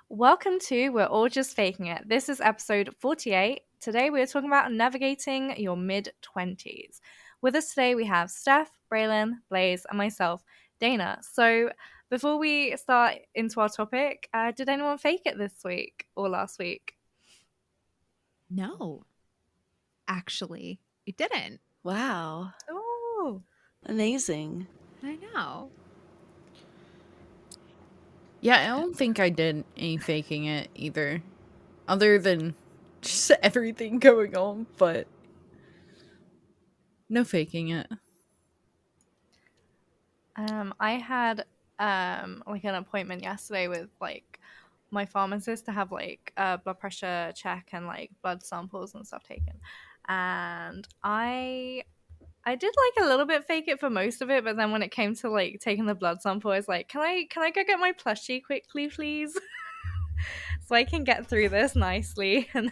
Welcome to We're All Just Faking It. This is episode 48. Today we're talking about navigating your mid-20s. With us today we have Steph, Braylon, Blaze, and myself, Dana. So before we start into our topic, did anyone fake it this week or last week? No, actually, it didn't. Wow. Oh, Amazing. I know. Yeah, I don't think I did any faking it either. Other than just everything going on, but no faking it. I had like an appointment yesterday with like my pharmacist to have like a blood pressure check and like blood samples and stuff taken, and I did like a little bit fake it for most of it, but then when it came to like taking the blood sample, I was like, can I go get my plushie quickly, please? So I can get through this nicely and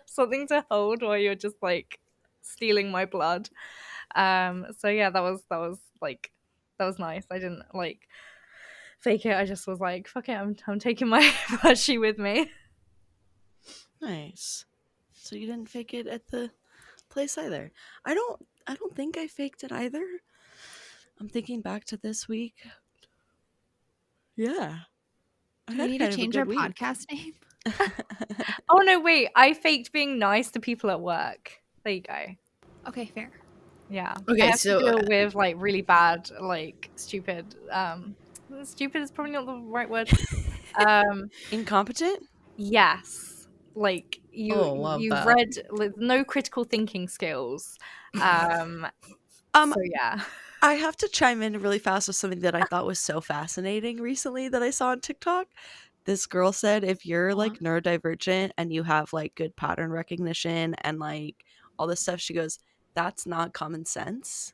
something to hold while you're just like stealing my blood. So yeah, that was nice. I didn't like fake it. I just was like, fuck it, I'm taking my plushie with me. Nice. So you didn't fake it at the place either. I don't think I faked it either. I'm thinking back to this week. Yeah. I Do we had need kind to of a change good our week. podcast name? Oh no, wait, I faked being nice to people at work. There you go. Okay, fair. Yeah. Okay, I have so- to deal with like really bad, like stupid. Stupid is probably not the right word. Incompetent? Yes, like love you've that. read like, no critical thinking skills. Um, So yeah. I have to chime in really fast with something that I thought was so fascinating recently that I saw on TikTok. This girl said if you're like neurodivergent and you have like good pattern recognition and like all this stuff, she goes, that's not common sense.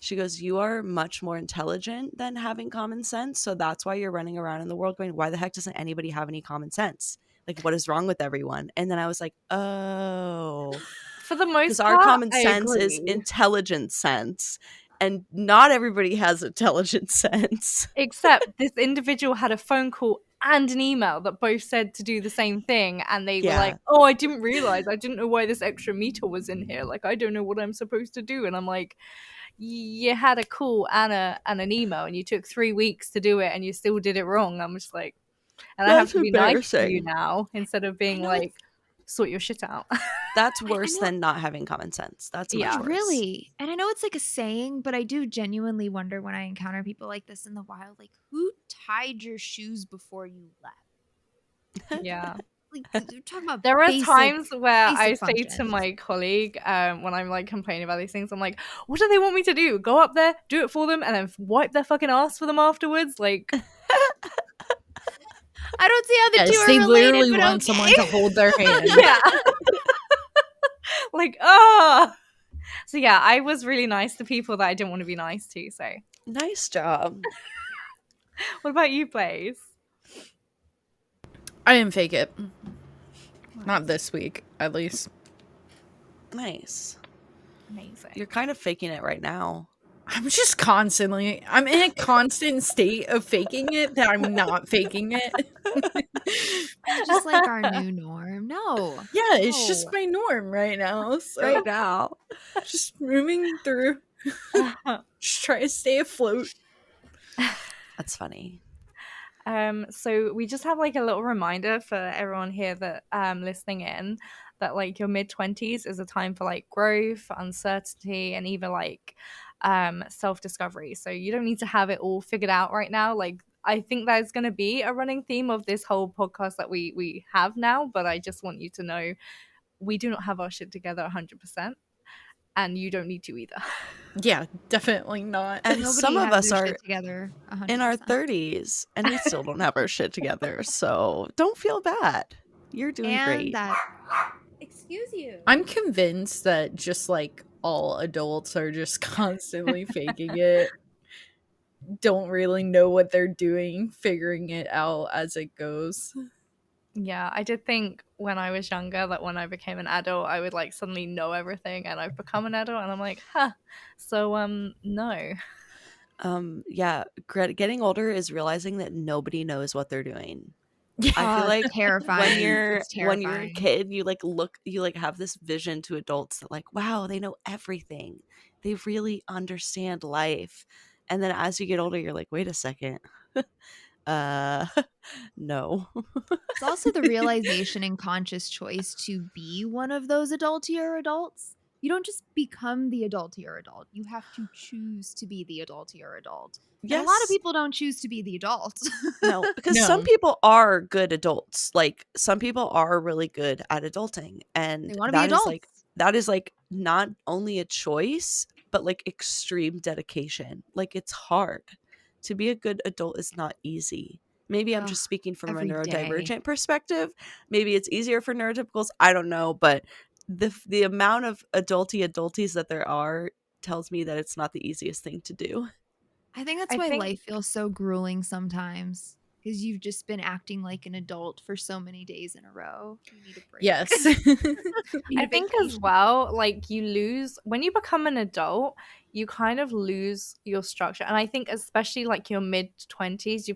She goes, you are much more intelligent than having common sense. So that's why you're running around in the world going, why the heck doesn't anybody have any common sense? Like, what is wrong with everyone? And then I was like, oh, For the most because part, our common I sense is agree. intelligent sense. And not everybody has intelligent sense. Except this individual had a phone call and an email that both said to do the same thing, and they were like, Yeah. "Oh, I didn't realize. I didn't know why this extra meter was in here. Like, I don't know what I'm supposed to do." And I'm like, "You had a call and an email, and you took 3 weeks to do it, and you still did it wrong." I'm just like, and I have That's to be nice to you embarrassing. now instead of being know like, sort your shit out. That's I worse know- than not having common sense. That's Yeah. much worse. Really? And I know it's like a saying, but I do genuinely wonder when I encounter people like this in the wild, like who tied your shoes before you left? Yeah. Like you're talking about There are basic, times where I basic say to functions. my colleague, when I'm like complaining about these things, I'm like, what do they want me to do? Go up there, do it for them, and then wipe their fucking ass for them afterwards? Like, I don't see how the two Yes, are they related, literally but want okay. someone to hold their hand. yeah. Like, ah. So yeah, I was really nice to people that I didn't want to be nice to. So, Nice job. what about you, Blaze? I didn't fake it. Not this week, at least. Nice. Amazing. You're kind of faking it right now. I'm just constantly, I'm in a constant state of faking it that I'm not faking it. It's just like our new norm. No. Yeah, it's just No. my norm right now. So Right now. just moving through. Just try to stay afloat. That's funny. So we just have like a little reminder for everyone here that listening in that like your mid-20s is a time for like growth, uncertainty, and even like self-discovery. So you don't need to have it all figured out right now. Like I think that's going to be a running theme of this whole podcast that we have now, but I just want you to know we do not have our shit together 100%, and you don't need to either. Yeah, definitely not. And Nobody some of has us their are shit together 100%. in our 30s and we still don't have our shit together. So don't feel bad. You're doing and great. that. Excuse you. I'm convinced that just like all adults are just constantly faking it. Don't really know what they're doing, figuring it out as it goes. Yeah, I did think when I was younger that when I became an adult, I would like suddenly know everything, and I've become an adult, and I'm like, huh. So, no. Yeah, getting older is realizing that nobody knows what they're doing. I feel like terrifying. It's when you're a terrifying. kid, you have this vision to adults that like, wow, they know everything. They really understand life. And then as you get older, you're like, wait a second. uh no. It's also the realization and conscious choice to be one of those adultier adults. You don't just become the adultier adult. You have to choose to be the adultier adult. And a lot of Yes. people don't choose to be the adult. No, because No. some people are good adults. Like some people are really good at adulting, and They want to be adults. that is like not only a choice, but like extreme dedication. Like it's hard. To be a good adult is not easy. Maybe I'm Ugh, just speaking from a every day. neurodivergent perspective. Maybe it's easier for neurotypicals. I don't know, but the amount of adulties that there are tells me that it's not the easiest thing to do. I think that's I why think life feels so grueling sometimes. Because you've just been acting like an adult for so many days in a row. You need a break. Yes. You need I a think as vacation. well, like you lose when you become an adult, you kind of lose your structure. And I think especially like your mid 20s,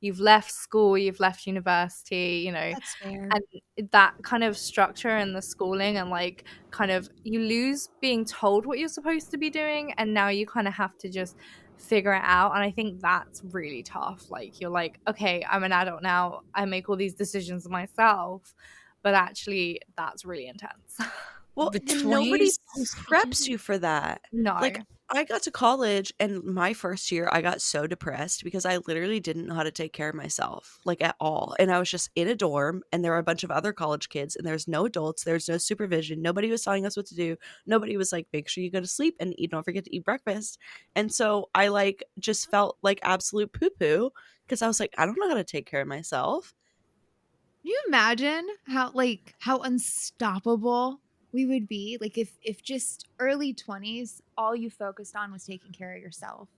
you've left school, you've left university, That's fair. and that kind of structure in the schooling and like kind of you lose being told what you're supposed to be doing, and now you kind of have to just figure it out. And I think that's really tough. Like you're like, okay, I'm an adult now, I make all these decisions myself, but actually that's really intense. Well, The and nobody 20s. preps you for that. No. Like, I got to college, and my first year, I got so depressed because I literally didn't know how to take care of myself, like at all. And I was just in a dorm, and there were a bunch of other college kids, and there's no adults, there's no supervision. Nobody was telling us what to do. Nobody was like, make sure you go to sleep and eat, don't forget to eat breakfast. And so I like just felt like absolute poo poo because I was like, I don't know how to take care of myself. Can you imagine how unstoppable we would be? Like if just early 20s, all you focused on was taking care of yourself.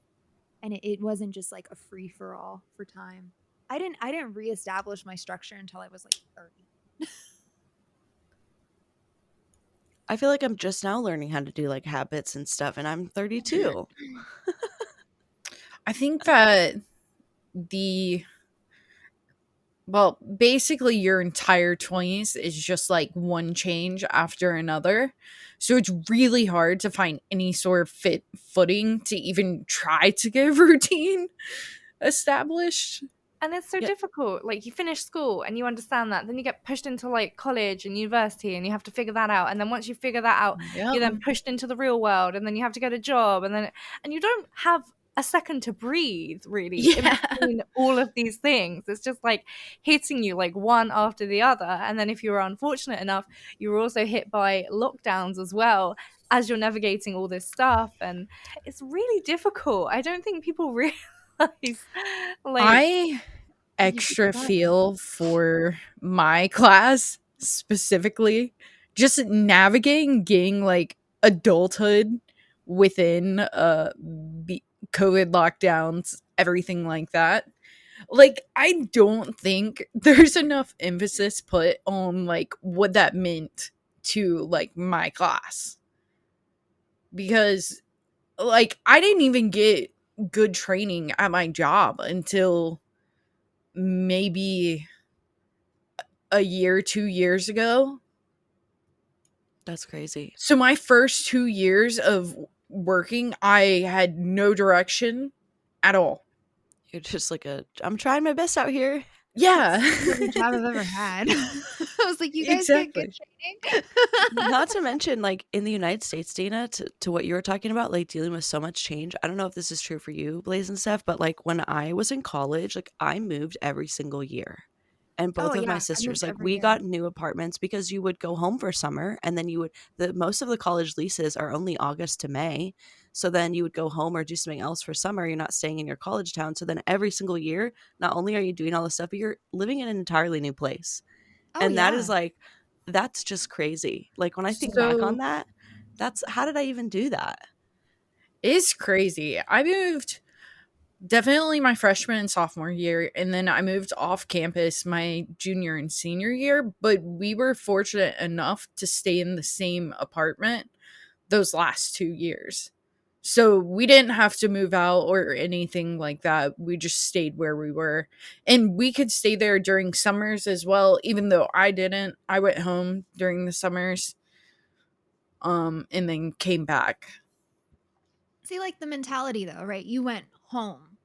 And it wasn't just like a free for all for time. I didn't reestablish my structure until I was like 30. I feel like I'm just now learning how to do like habits and stuff, and I'm 32. I think that basically your entire 20s is just like one change after another. So it's really hard to find any sort of fit footing to even try to get a routine established. And it's so Yeah. difficult. Like you finish school and you understand that, then you get pushed into like college and university and you have to figure that out. And then once you figure that out, you're then pushed into the real world, and then you have to get a job, and you don't have a second to breathe really in Yeah. between all of these things. It's just like hitting you like one after the other. And then if you're unfortunate enough, you're also hit by lockdowns as well as you're navigating all this stuff, and it's really difficult. I don't think people realize like I extra feel for my class specifically, just navigating getting like adulthood within COVID lockdowns, everything like that. Like I don't think there's enough emphasis put on like what that meant to like my class, because like I didn't even get good training at my job until maybe a year, 2 years ago. That's crazy. So my first 2 years of working, I had no direction at all. You're just like I'm trying my best out here. Yeah. Every job I've ever had. I was like, you guys Exactly. get good training. Not to mention, like in the United States, Dana, to what you were talking about, like dealing with so much change. I don't know if this is true for you, Blaze and Steph, but like when I was in college, like I moved every single year. And both of my I sisters, moved like every we year. got new apartments because you would go home for summer, and then most of the college leases are only August to May. So then you would go home or do something else for summer. You're not staying in your college town. So then every single year, not only are you doing all this stuff, but you're living in an entirely new place. And that is like, that's just crazy. Like when I think back on that, how did I even do that? It's crazy. I moved definitely my freshman and sophomore year, and then I moved off campus my junior and senior year, but we were fortunate enough to stay in the same apartment those last 2 years. So we didn't have to move out or anything like that. We just stayed where we were. And we could stay there during summers as well, even though I didn't. I went home during the summers and then came back. See, like the mentality though, right? You went home.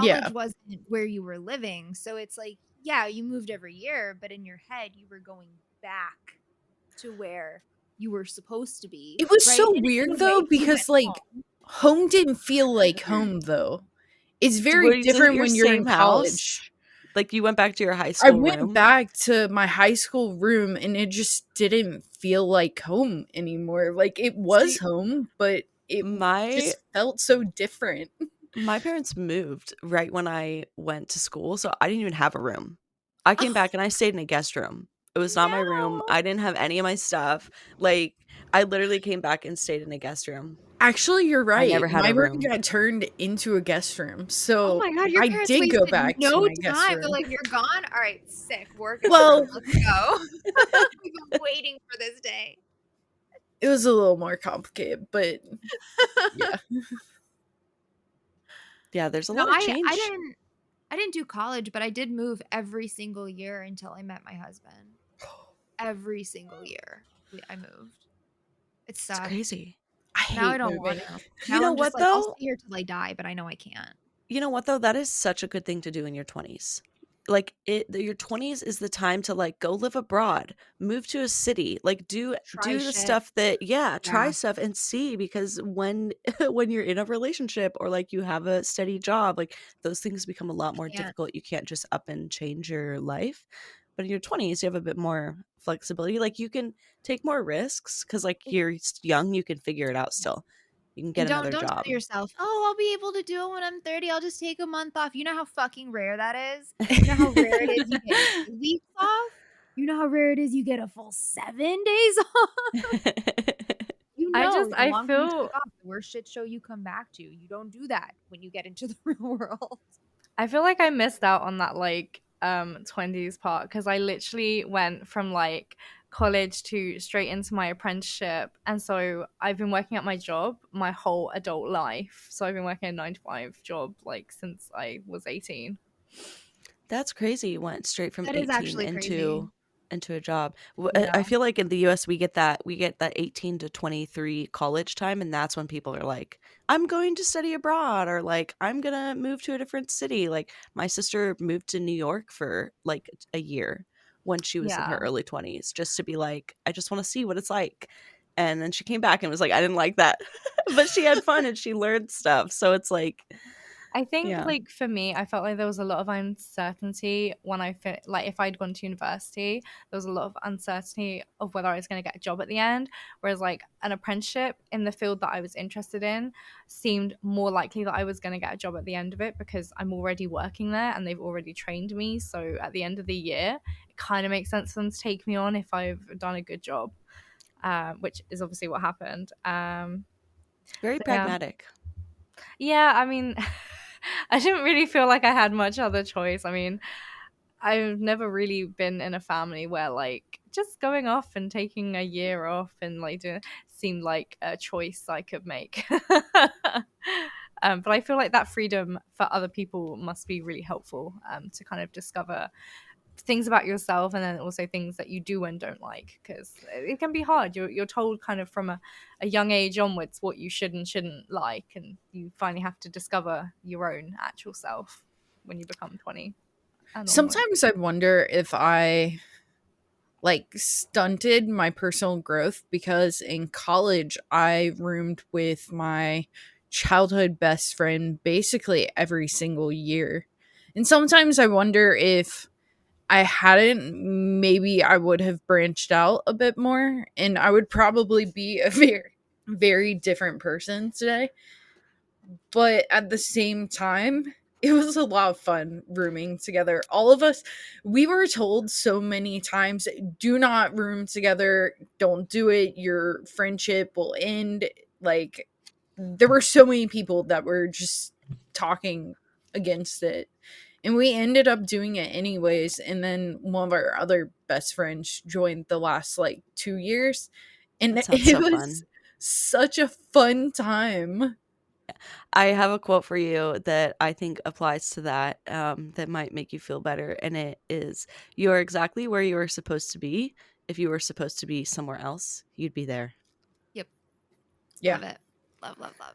Yeah. College wasn't where you were living. So it's like, yeah, you moved every year, but in your head you were going back to where you were supposed to be. It was right? so And in weird a way, though, you because went like home. home didn't feel like home though. It's Were very you in different your when you're in same house? college. Like you went back to your high I school went room? back to my high school room and it just didn't feel like home anymore. Like it was See, home, but it my just felt so different. my parents moved right when I went to school, so I didn't even have a room. I came back and I stayed in a guest room. It was not my room. No. I didn't have any of my stuff. Like I literally came back and stayed in a guest room. Actually, you're I right. never had My a room room. got turned into a guest room. Oh So my god, your I parents did go wasted back to no my guest time. They're room. like, you're gone? All right, sick. Work is Well- done. Let's go. We've been waiting for this day. It was a little more complicated, but yeah. Yeah, there's a No, lot of change. I didn't do college, but I did move every single year until I met my husband. Every single year I moved. It It's sucked. crazy. I Now I hate don't moving. want to. You Now know I'm just what, like, I'll though? stay here till I die, but I know I can't. You know what though? That is such a good thing to do in your 20s. Like your 20s is the time to like go live abroad, move to a city, like do Try the shit. stuff that try Yeah. stuff and see, because when when you're in a relationship or like you have a steady job, like those things become a lot more Can't. difficult. You can't just up and change your life. But in your 20s, you have a bit more flexibility. Like you can take more risks because like you're young, you can figure it out still. You can get And another don't job. tell yourself, oh, I'll be able to do it when I'm 30. I'll just take a month off. You know how fucking rare that is? You know how rare it is you get 2 weeks off? You know how rare it is you get a full 7 days off? You know, I the longer you feel- take off, the worse shit show you come back to. You don't do that when you get into the real world. I feel like I missed out on that like 20s part because I literally went from like college to straight into my apprenticeship, and so I've been working at my job my whole adult life. So I've been working a 9 to 5 job like since I was 18. That's crazy. You went straight from That is 18 actually crazy. into a job. Yeah. I feel like in the US we get that 18 to 23 college time, and that's when people are like, I'm going to study abroad, or like I'm going to move to a different city. Like my sister moved to New York for like a year when she was in her Yeah. early 20s, just to be like, I just want to see what it's like. And then she came back and was like, I didn't like that. But she had fun and she learned stuff. So it's like, I think Yeah. like for me, I felt like there was a lot of uncertainty when like if I'd gone to university, there was a lot of uncertainty of whether I was going to get a job at the end. Whereas like an apprenticeship in the field that I was interested in seemed more likely that I was going to get a job at the end of it because I'm already working there and they've already trained me. So at the end of the year, it kind of makes sense for them to take me on if I've done a good job, which is obviously what happened. very So, yeah. pragmatic. Yeah, I mean, I didn't really feel like I had much other choice. I mean, I've never really been in a family where like just going off and taking a year off and like doing seemed like a choice I could make. But I feel like that freedom for other people must be really helpful to kind of discover things about yourself and then also things that you do and don't like, because it can be hard. You're told kind of from a young age onwards what you should and shouldn't like, and you finally have to discover your own actual self when you become 20 and onwards. Sometimes I wonder if I like stunted my personal growth because in college I roomed with my childhood best friend basically every single year. And sometimes I wonder if I hadn't, maybe I would have branched out a bit more and I would probably be a very, very different person today. But at the same time, it was a lot of fun rooming together. All of us, we were told so many times, do not room together. Don't do it. Your friendship will end. Like, there were so many people that were just talking against it. And we ended up doing it anyways. And then one of our other best friends joined the last like 2 years. And That sounds it so was fun. such a fun time. I have a quote for you that I think applies to that, that might make you feel better. And it is, "You are exactly where you are supposed to be. If you were supposed to be somewhere else, you'd be there." Yep. Yeah. Love it. Love, love, love.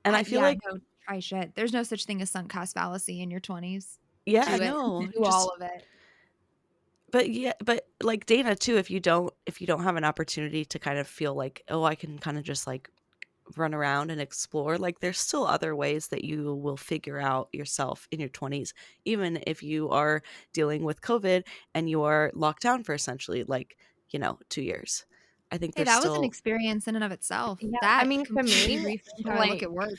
And I feel yeah, like, no, try shit. There's no such thing as sunk cost fallacy in your 20s. yeah, Do it. no, Do all of it. but like Dana too, if you don't have an opportunity to kind of feel like, oh, I can kind of just like run around and explore, like there's still other ways that you will figure out yourself in your 20s, even if you are dealing with COVID and you are locked down for essentially like, 2 years. I think Hey, there's that was an still experience in and of itself. Yeah, That I mean, for completely me, reframed how I look like, at work.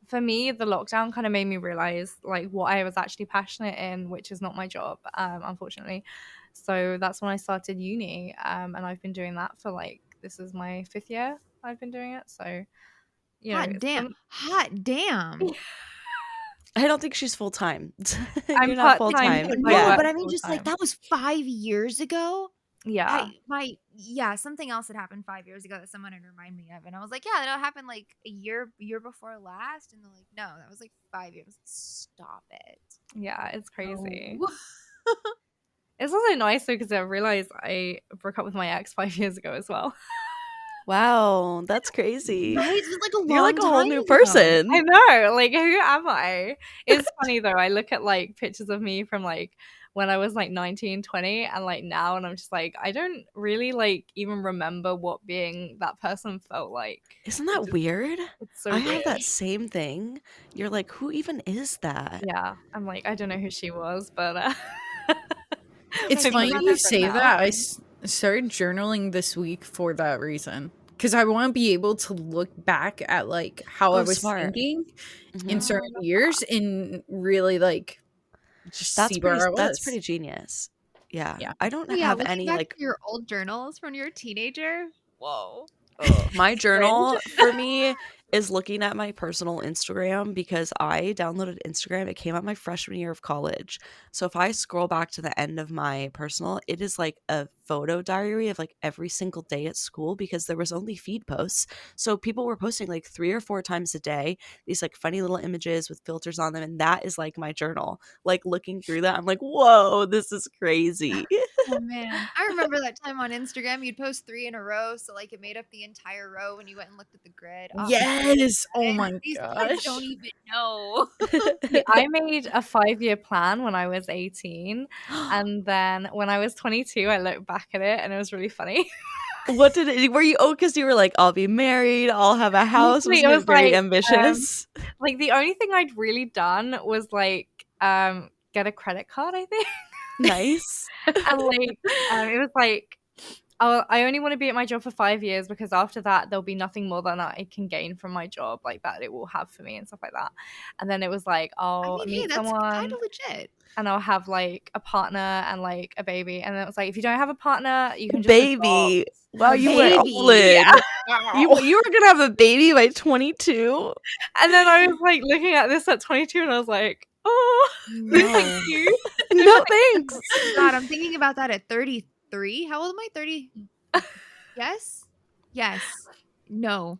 for me, the lockdown kind of made me realize like what I was actually passionate in, which is not my job, unfortunately. So that's when I started uni, and I've been doing that for like, this is my 5th year I've been doing it. So, Hot it's damn. Hot damn. I don't think she's full-time. I'm You're not part-time, full-time. but No, I Yeah. work but I mean, just like full-time. that was 5 years ago. Yeah. Something else had happened 5 years ago that someone had reminded me of, and I was like, yeah, that happened like a year before last, and they're like, no, that was like 5 years. Stop it. Yeah, it's crazy. No. It's also nice though because I realized I broke up with my ex 5 years ago as well. Wow, that's crazy. Right? It was like a long You're like a whole time new ago. person. I know, like, who am I? It's funny though. I look at like pictures of me from like when I was like 19, 20, and like now, and I'm just like, I don't really like even remember what being that person felt like. Isn't that weird? It's so I weird. have that same thing. You're like, who even is that? Yeah, I'm like, I don't know who she was, but It's I'm funny so you different say now. that. I started journaling this week for that reason. Because I want to be able to look back at like how I Oh, was smart. thinking Mhm. in Oh, I certain love years and really like just see where I was. That's pretty genius. Yeah. Yeah. I don't Yeah, have looking any back like to your old journals from your teenager. Whoa. my Cringe. journal for me is looking at my personal Instagram because I downloaded Instagram. It came out my freshman year of college. So if I scroll back to the end of my personal, it is like a photo diary of like every single day at school because there was only feed posts. So people were posting like 3 or 4 times a day, these like funny little images with filters on them. And that is like my journal. Like looking through that, I'm like, whoa, this is crazy. Oh man, I remember that time on Instagram. You'd post 3 in a row, so like it made up the entire row when you went and looked at the grid. Oh, Yes. Oh my these kids gosh. don't even know. See, I made a 5-year plan when I was 18, and then when I was 22, I looked back at it, and it was really funny. What did it were you because you were like, I'll be married, I'll have a house. Literally, Wasn't it it was very like, ambitious? like the only thing I'd really done was like get a credit card, I think. Nice. And like it was like, I only want to be at my job for 5 years because after that there'll be nothing more than I can gain from my job, like that it will have for me and stuff like that. And then it was like, I I'll mean, hey, meet that's kind someone of legit. and I'll have like a partner and like a baby. And then it was like, if you don't have a partner, you can just Baby. adopt. Wow, A you went baby. all in. Yeah. You were gonna have a baby by 22. And then I was like looking at this at 22 and I was like, oh, No. thank you. No thanks. God, I'm thinking about that at 33. How old am I? 30. Yes. Yes. No.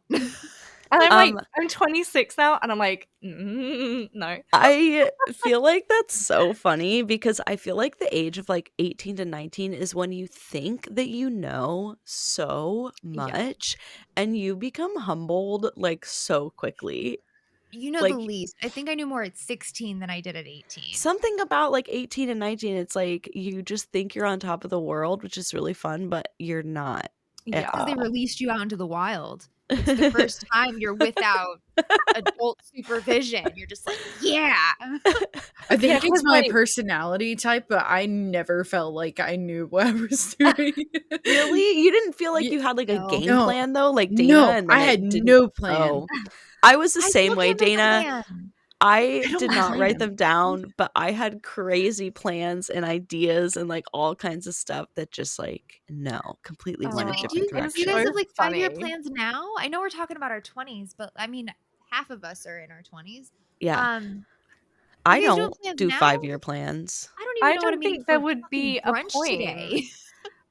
And I'm like, Um, I'm 26 now, and I'm like, no. I feel like that's so funny because I feel like the age of like 18 to 19 is when you think that you know so much and you become humbled like so quickly. You know Like, the least. I think I knew more at 16 than I did at 18. something about like 18 and 19, it's like you just think you're on top of the world, which is really fun, but you're not at Yeah. Because they all. released you out into the wild. It's the first time you're without adult supervision. You're just like, yeah. I think Yeah, it's 'cause, my like- personality type, but I never felt like I knew what I was doing. Really? You didn't feel like Ye- you had like a No. game No. plan though, like Dana? No, and then I it had didn't- no plan. Oh. I was the I same still way, can't make a Dana. plan. I don't did not write plan. them down, but I had crazy plans and ideas and like all kinds of stuff that just like completely Oh, went a Wait, different do direction. you guys So have like 5-year funny. plans now? I know we're talking about our 20s, but I mean, half of us are in our 20s. Yeah, You I guys doing don't plans do now? 5-year plans. I don't even I know what don't I'm eating think there for would fucking be a brunch point. today.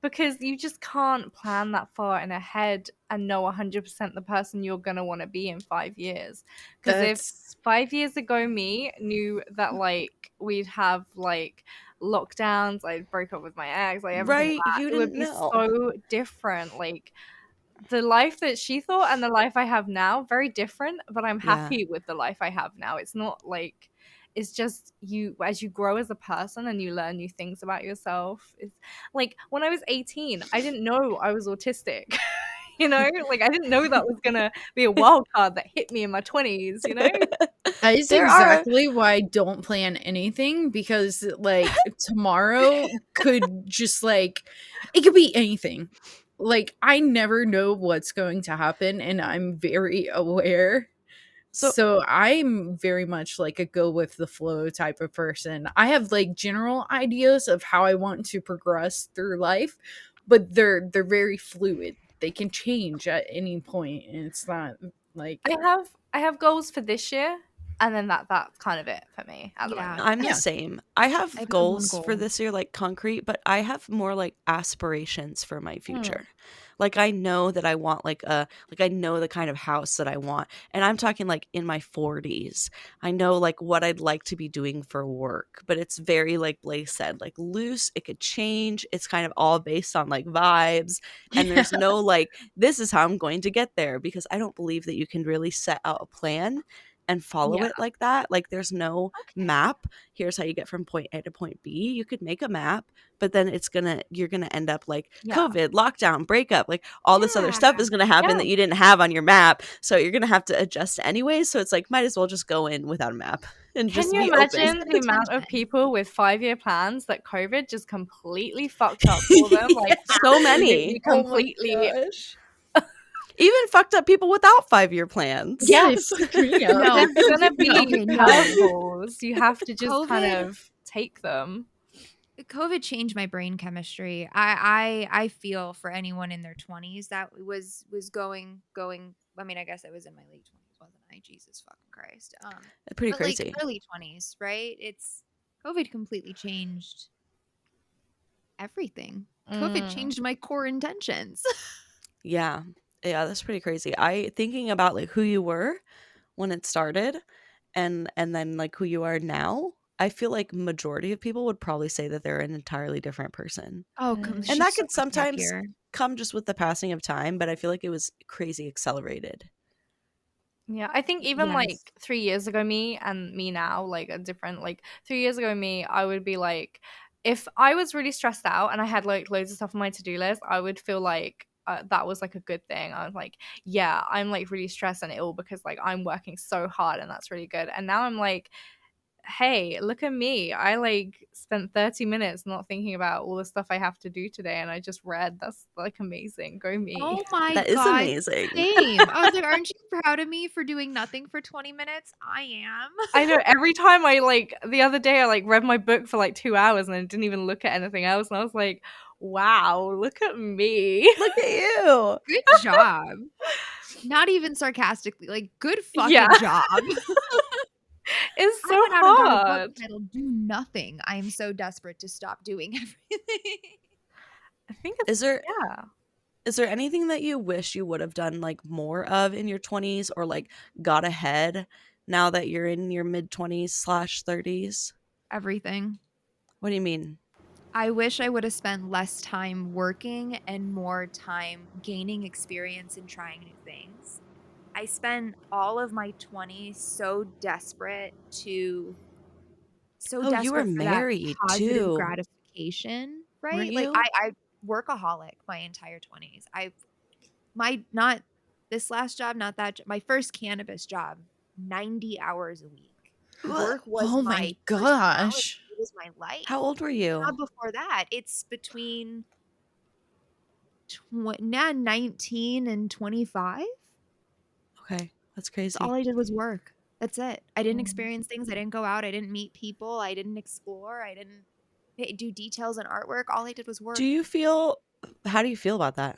because you just can't plan that far in ahead and know 100% the person you're going to want to be in 5 years. Because if That's 5 years ago me knew that like we'd have like lockdowns, I'd break up with my ex, like everything like Right? that, You it would didn't be know. so different. Like the life that she thought and the life I have now, very different, but I'm Yeah. happy with the life I have now. It's not like, it's just you, as you grow as a person and you learn new things about yourself. It's like when I was 18, I didn't know I was autistic. You know, like I didn't know that was gonna be a wild card that hit me in my 20s, you know? That is There are- exactly why I don't plan anything, because like tomorrow could just like, it could be anything. Like I never know what's going to happen, and I'm very aware. So- So I'm very much like a go with the flow type of person. I have like general ideas of how I want to progress through life, but they're very fluid. They can change at any point, and it's not like I have goals for this year, and then that's kind of it for me at the Yeah. moment. I'm Yeah. the same. I have I've got one goals for goal. this year, like concrete, but I have more like aspirations for my Hmm. future. Like I know that I want like I know the kind of house that I want. And I'm talking like in my 40s. I know like what I'd like to be doing for work, but it's very like Blaze said, like loose, it could change. It's kind of all based on like vibes, and there's no like this is how I'm going to get there, because I don't believe that you can really set out a plan and follow Yeah. it like that. Like there's no map. Here's how you get from point A to point B. You could make a map, but then you're gonna end up like Yeah. COVID, lockdown, breakup, like all this other Yeah. stuff is gonna happen Yeah. that you didn't have on your map. So you're gonna have to adjust anyways. So it's like might as well just go in without a map and just Can you be open. imagine the amount of Attention. people with 5-year plans that COVID just completely fucked up for them? Like So many. absolutely, completely. Even fucked up people without 5-year plans. Yes. Yeah. No. There's gonna be Okay, no. curveballs. You have to just kind COVID- of take them. COVID changed my brain chemistry. I feel for anyone in their 20s that was going. I mean, I guess I was in my late 20s, wasn't I? Jesus fucking Christ. Pretty But crazy. like early 20s, right? It's COVID completely changed everything. COVID Mm. changed my core intentions. Yeah. Yeah, that's pretty crazy. I thinking about like who you were when it started and then like who you are now, I feel like majority of people would probably say that they're an entirely different person. Oh, And she's that so could much sometimes happier. come just with the passing of time, but I feel like it was crazy accelerated. Yeah, I think even Yes. like 3 years ago me and me now like a different, like 3 years ago me, I would be like, if I was really stressed out and I had like loads of stuff on my to-do list, I would feel like that was like a good thing. I was like, yeah, I'm like really stressed and ill because like I'm working so hard and that's really good. And now I'm like, hey, look at me. I like spent 30 minutes not thinking about all the stuff I have to do today and I just read. That's like amazing. Go me. Oh my That is god. amazing. Same. I was like, aren't you proud of me for doing nothing for 20 minutes? I am. I know every time I like the other day I like read my book for like 2 hours and I didn't even look at anything else and I was like, wow, look at me. Look at you. Good job. Not even sarcastically, like good fucking Yeah. job. It's so I went out and got a hard. book titled Do Nothing. I am so desperate to stop doing everything. I think it's Is there yeah. is there anything that you wish you would have done like more of in your 20s or like got ahead now that you're in your mid 20s/30s? Everything. What do you mean? I wish I would have spent less time working and more time gaining experience and trying new things. I spent all of my 20s so desperate You were for that married positive too. gratification, right? Weren't Like you? I workaholic my entire 20s. Not this last job, not that my first cannabis job, 90 hours a week. Work was Oh my my personality, gosh. it was my life. How old were you? Not before that. It's between 19 and 25. Okay, that's crazy. All I did was work. That's it. I didn't Mm. experience things. I didn't go out. I didn't meet people. I didn't explore. I didn't do details and artwork. All I did was work. How do you feel about that?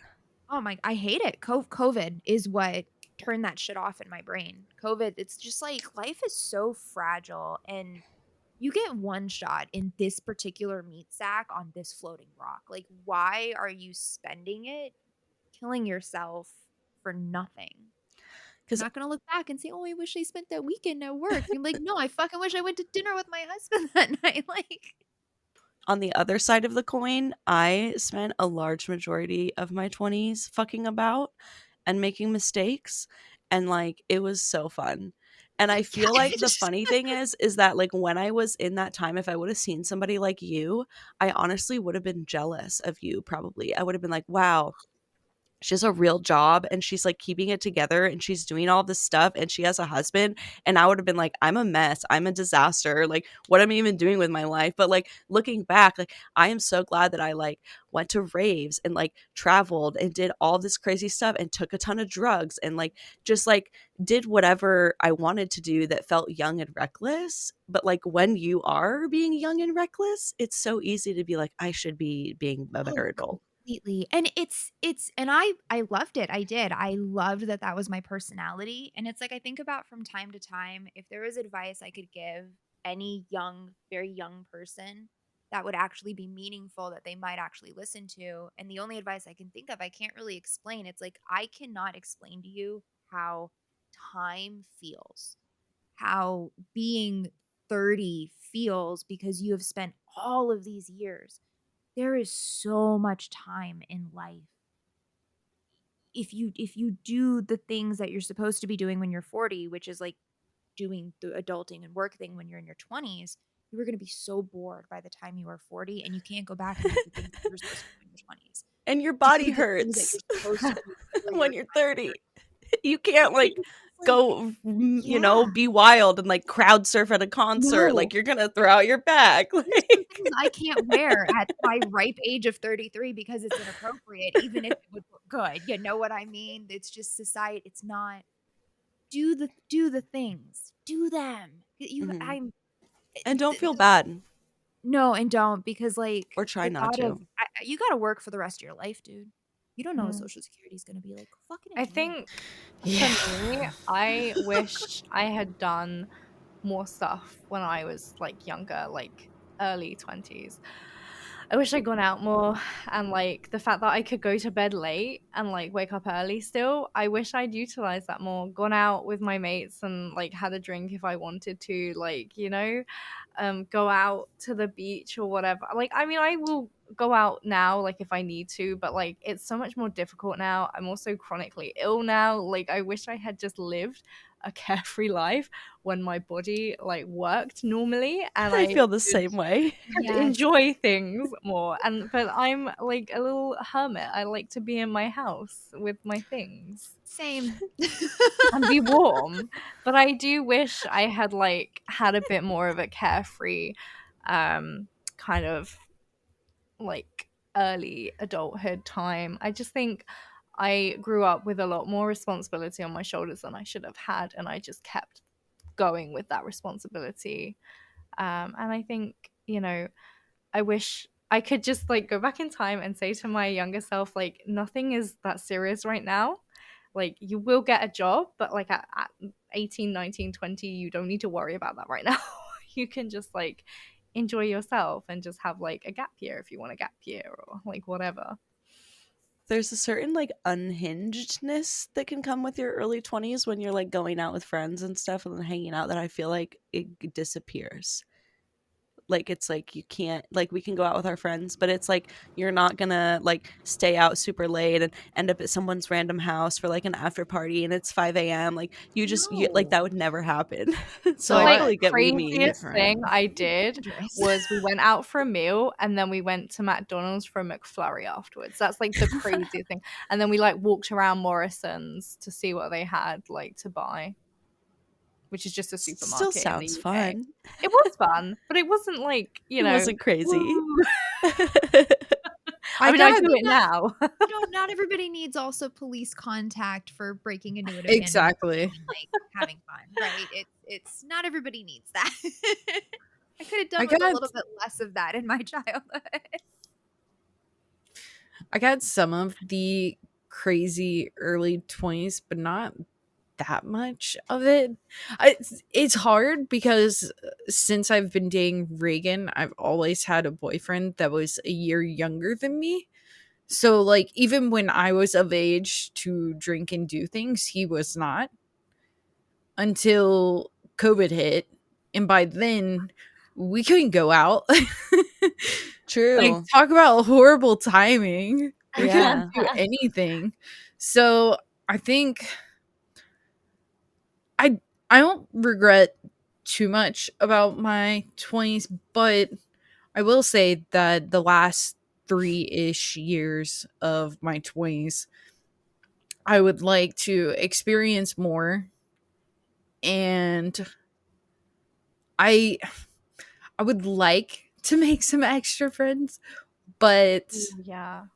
Oh my, I hate it. COVID is what turned that shit off in my brain. COVID, it's just like life is so fragile and you get one shot in this particular meat sack on this floating rock. Like, why are you spending it killing yourself for nothing? You're 'Cause not gonna look back and say, "Oh, I wish I spent that weekend at work." You're like, "No, I fucking wish I went to dinner with my husband that night." Like, on the other side of the coin, I spent a large majority of my 20s fucking about and making mistakes, and like it was so fun. And I feel like the gosh. funny thing is that like when I was in that time, if I would have seen somebody like you, I honestly would have been jealous of you probably. I would have been like, "Wow, she has a real job and she's like keeping it together and she's doing all this stuff and she has a husband." And I would have been like, "I'm a mess, I'm a disaster, like what am I even doing with my life?" But like looking back, like I am so glad that I like went to raves and like traveled and did all this crazy stuff and took a ton of drugs and like just like did whatever I wanted to do that felt young and reckless. But like when you are being young and reckless, it's so easy to be like, I should be being a better adult. Completely. And it's and I loved it. I did. I loved that that was my personality. And it's like I think about from time to time, if there was advice I could give any young, very young person that would actually be meaningful, that they might actually listen to. And the only advice I can think of, I can't really explain. It's like I cannot explain to you how time feels, how being 30 feels, because you have spent all of these years. There is so much time in life. If you do the things that you're supposed to be doing when you're 40, which is like doing the adulting and work thing when you're in your 20s, you are going to be so bored by the time you are 40, and you can't go back and do the things that you're supposed to do in your 20s. And your Do body the things that hurts you're supposed to do before when you're you're 30. 20. You can't like It's like, go, yeah, be wild and like crowd surf at a concert. no. Like you're gonna throw out your back. There's some Like things I can't wear at my ripe age of 33 because it's inappropriate, even if it would look good. You know what I mean? It's just society. It's not do the things. Do them. You Mhm. I'm And don't th- feel th- bad no, and don't, because like or try the not thought of to. you got to work for the rest of your life, dude. You don't know what Mm. Social Security is going to be like. Fucking I enjoy it. think Yeah. for me, I wish I had done more stuff when I was like younger, like early 20s. I wish I'd gone out more, and like the fact that I could go to bed late and like wake up early still, I wish I'd utilized that more. Gone out with my mates and like had a drink if I wanted to, like, go out to the beach or whatever. Like, I mean, I will go out now, like, if I need to, but like, it's so much more difficult now. I'm also chronically ill now. Like, I wish I had just lived a carefree life when my body like worked normally and I I feel the could same way. Yes, enjoy things more. But I'm like a little hermit. I like to be in my house with my things same. and be warm. But I do wish I had like had a bit more of a carefree kind of like early adulthood time. I just think I grew up with a lot more responsibility on my shoulders than I should have had, and I just kept going with that responsibility. And I think, I wish I could just like go back in time and say to my younger self, like, nothing is that serious right now. Like, you will get a job, but like at 18, 19, 20, you don't need to worry about that right now. You can just like enjoy yourself and just have like a gap year if you want a gap year or like whatever. There's a certain like unhingedness that can come with your early 20s when you're like going out with friends and stuff and then hanging out that I feel like it disappears. Like it's like you can't, like we can go out with our friends, but it's like you're not gonna like stay out super late and end up at someone's random house for like an after party and it's 5 a.m. Like like No. that would never happen. So The I like totally get what you mean. craziest different. thing I did Dangerous. was we went out for a meal and then we went to McDonald's for a McFlurry afterwards. That's like the craziest thing. And then we like walked around Morrison's to see what they had like to buy, which is just a Still supermarket in the sounds UK. fun. It was fun, but it wasn't like, It wasn't crazy. woo. I mean, I got do it now. Not everybody needs also police contact for breaking into an abandoned Exactly. building and, like having fun, right? It's not everybody needs that. I could have done I with a got little bit less of that in my childhood. I got some of the crazy early 20s, but not that much of it. It's hard because since I've been dating Reagan, I've always had a boyfriend that was a year younger than me. So, like, even when I was of age to drink and do things, he was not until COVID hit. And by then, we couldn't go out. True. Like, talk about horrible timing. We Yeah. couldn't do anything. So, I think I don't regret too much about my 20s, but I will say that the last 3-ish years of my 20s, I would like to experience more, and I would like to make some extra friends, but Yeah.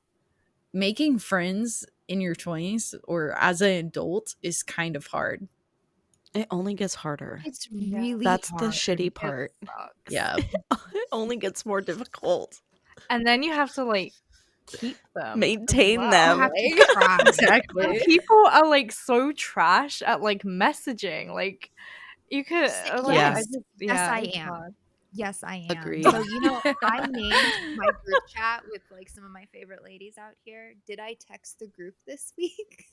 making friends in your 20s or as an adult is kind of hard. It only gets harder. It's Yeah. really That's the hard. shitty It part. sucks. Yeah. It only gets more difficult. And then you have to like keep them, as Maintain well. them. You have to Like, try. and Exactly. people are like so trash at like messaging. Like you could like Yeah. I just Yes, I it's am. hard. Yes, I am. Agreed. So, I named my group chat with like some of my favorite ladies out here. Did I text the group this week?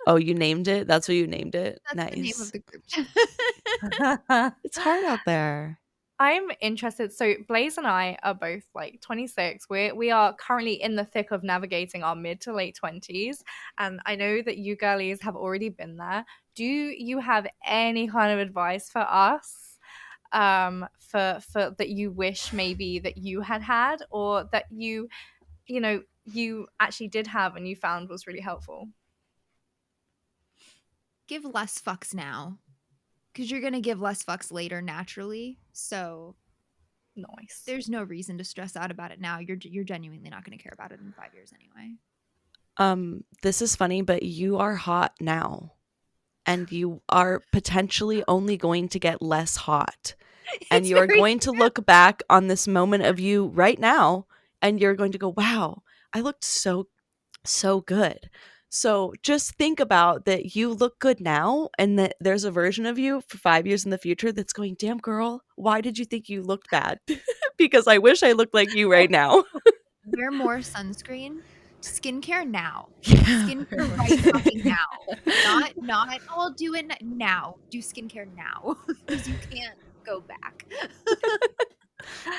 Oh, you named it? That's what you named it? That's the name Nice. of the group chat. It's hard out there. I'm interested. So Blaze and I are both like 26. We are currently in the thick of navigating our mid to late 20s, and I know that you girlies have already been there. Do you have any kind of advice for us? For that you wish maybe that you had, or that you actually did have and you found was really helpful? Give less fucks now, because you're gonna give less fucks later naturally. So Nice. there's no reason to stress out about it now. You're genuinely not gonna care about it in 5 years anyway. This is funny, but you are hot now. And you are potentially only going to get less hot. And It's you are very going to look back on this moment of you right now, and you're going to go, wow, I looked so good. So just think about that you look good now, and that there's a version of you for 5 years in the future that's going, damn girl, why did you think you looked bad? Because I wish I looked like you right now. Wear more sunscreen. Skincare now. Yeah. Skincare right fucking now. Not I'll do it now. Do skincare now. Because you can't go back.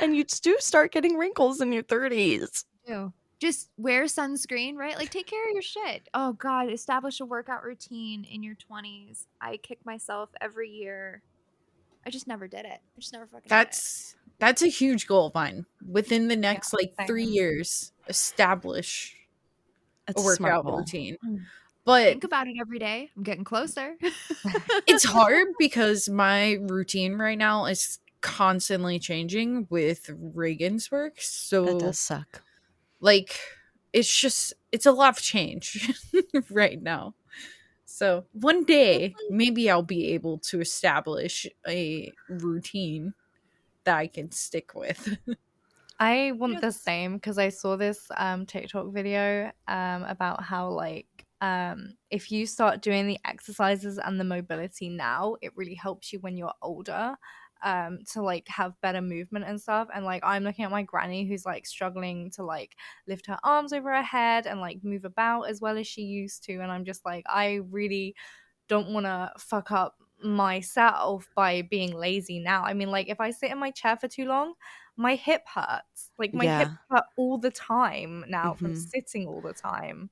And you do start getting wrinkles in your 30s. Ew. Just wear sunscreen, right? Like take care of your shit. Oh God, establish a workout routine in your 20s. I kick myself every year. I just never did it. I just never fucking did it. That's a huge goal of mine. Within the next like same. 3 years, establish It's a a smart workout goal. routine. Mm. But Think about it every day. I'm getting closer. it's hard because my routine right now is constantly changing with Reagan's work. That So does suck. like it's a lot of change right now. So one day maybe I'll be able to establish a routine that I can stick with. I want know, the same because I saw this TikTok video about how like if you start doing the exercises and the mobility now, it really helps you when you're older to like have better movement and stuff. And like I'm looking at my granny who's like struggling to like lift her arms over her head and like move about as well as she used to, and I'm just like, I really don't want to fuck up myself by being lazy now. I mean, like if I sit in my chair for too long, my hip hurts. Like my hip Yeah. hurt all the time now from Mhm. sitting all the time.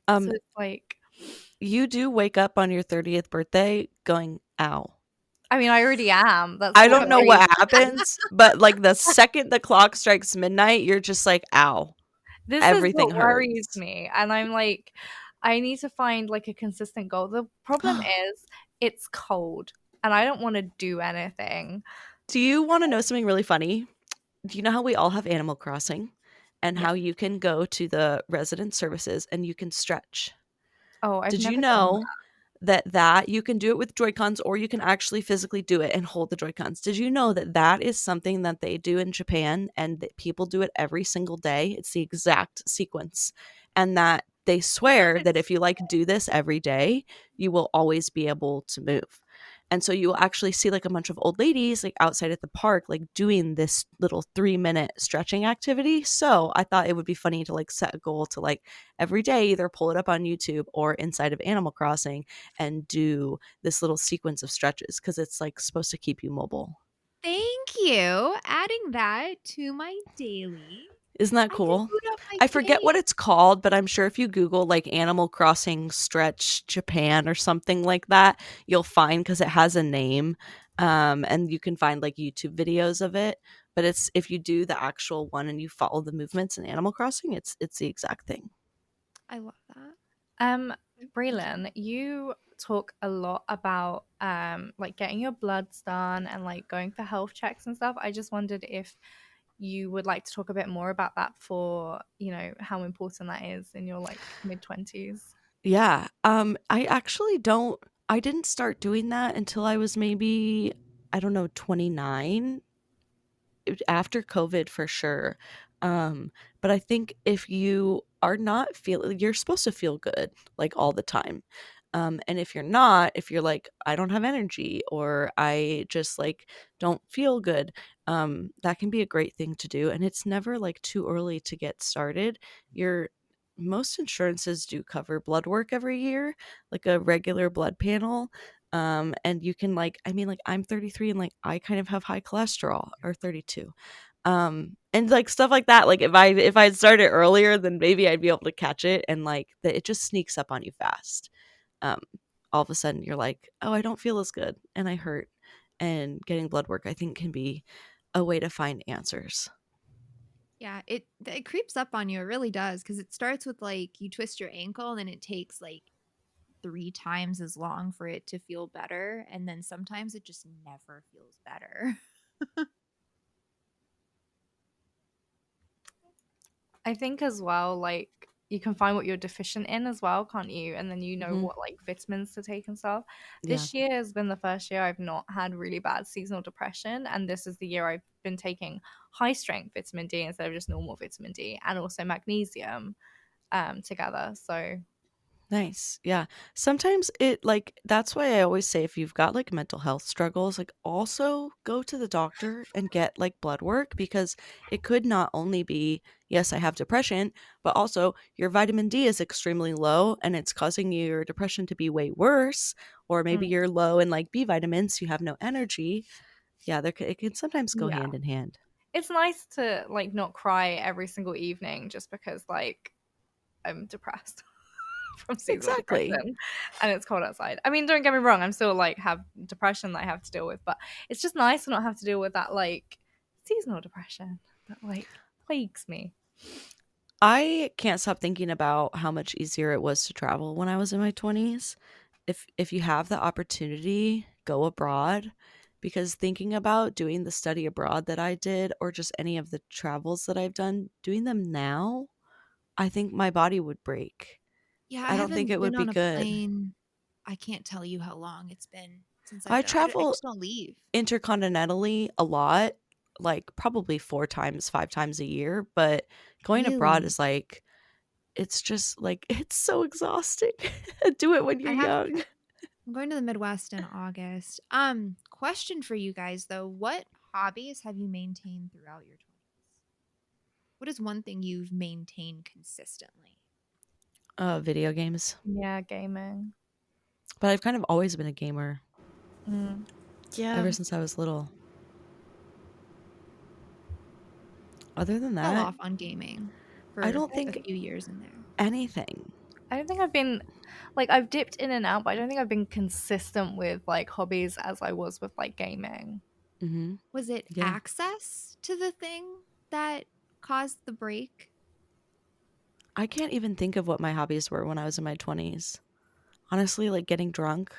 So it's like, You do wake up on your 30th birthday going, ow. I mean, I already am. That's I what don't know I'm what like- happens, but like the second the clock strikes midnight, you're just like, ow. This Everything is what worries hurts. me, and I'm like, I need to find like a consistent goal. The problem is it's cold, and I don't want to do anything. Do you want to know something really funny? Do you know how we all have Animal Crossing and Yeah. how you can go to the resident services and you can stretch? Oh, I've Did never you done know that you can do it with Joy-Cons, or you can actually physically do it and hold the Joy-Cons. Did you know that that is something that they do in Japan and that people do it every single day? It's the exact sequence. And that they swear that if you like do this every day, you will always be able to move. And so you'll actually see like a bunch of old ladies like outside at the park like doing this little 3-minute stretching activity. So I thought it would be funny to like set a goal to like every day either pull it up on YouTube or inside of Animal Crossing and do this little sequence of stretches, because it's like supposed to keep you mobile. Thank you. Adding that to my daily. Isn't that I can cool? boot up my I forget what game. it's called, but I'm sure if you Google like Animal Crossing Stretch Japan or something like that, you'll find, because it has a name. And you can find like YouTube videos of it. But it's, if you do the actual one and you follow the movements in Animal Crossing, it's the exact thing. I love that. Braylon, you talk a lot about like getting your bloods done and like going for health checks and stuff. I just wondered if you would like to talk a bit more about that, for how important that is in your like mid-20s. Yeah. I didn't start doing that until I was maybe, I don't know, 29, after COVID for sure. But I think if you are not feeling, you're supposed to feel good like all the time. And if you're not, if you're like, I don't have energy or I just like don't feel good, that can be a great thing to do. And it's never like too early to get started. Your Most insurances do cover blood work every year, like a regular blood panel. And you can like, I mean, like I'm 33 and like I kind of have high cholesterol, or 32. And like stuff like that. Like if I'd started earlier, then maybe I'd be able to catch it, and like that it just sneaks up on you fast. Um, all of a sudden you're like, oh, I don't feel as good and I hurt. And getting blood work, I think, can be a way to find answers. Yeah, it creeps up on you. It really does, because it starts with like you twist your ankle and then it takes like 3 times as long for it to feel better, and then sometimes it just never feels better. I think as well, like you can find what you're deficient in as well, can't you? And then Mhm. what like vitamins to take and stuff. Yeah. This year has been the first year I've not had really bad seasonal depression, and this is the year I've been taking high strength vitamin D instead of just normal vitamin D, and also magnesium together. So Nice. Yeah. Sometimes it like, that's why I always say if you've got like mental health struggles, like also go to the doctor and get like blood work, because it could not only be, yes, I have depression, but also your vitamin D is extremely low and it's causing your depression to be way worse, or maybe you're low in like B vitamins, you have no energy. Yeah, it can sometimes go yeah, hand in hand. it's nice to like not cry every single evening just because like I'm depressed from seasonal Exactly. depression and it's cold outside. I mean, don't get me wrong, I'm still like have depression that I have to deal with, but it's just nice to not have to deal with that like seasonal depression that like plagues me. I can't stop thinking about how much easier it was to travel when I was in my 20s. If you have the opportunity, go abroad, because thinking about doing the study abroad that I did, or just any of the travels that I've done, doing them now, I think my body would break. Yeah, I I don't think it haven't would been be on a good. plane. I can't tell you how long it's been since I've I done. I travel just don't leave. intercontinentally a lot, like probably 4 times, 5 times a year, but going abroad Really? is like, it's just like, it's so exhausting. Do it when you're I have young. I'm going to the Midwest in August. Question for you guys though. What hobbies have you maintained throughout your 20s? What is one thing you've maintained consistently? Video games. Yeah, gaming. But I've kind of always been a gamer Mm. Yeah. ever since I was little. Other than Fell that, off on gaming I for don't a think few years in there. anything. I don't think I've been like I've dipped in and out, but I don't think I've been consistent with like hobbies as I was with like gaming. Hmm. Was it Yeah. access to the thing that caused the break? I can't even think of what my hobbies were when I was in my 20s. Honestly, like getting drunk,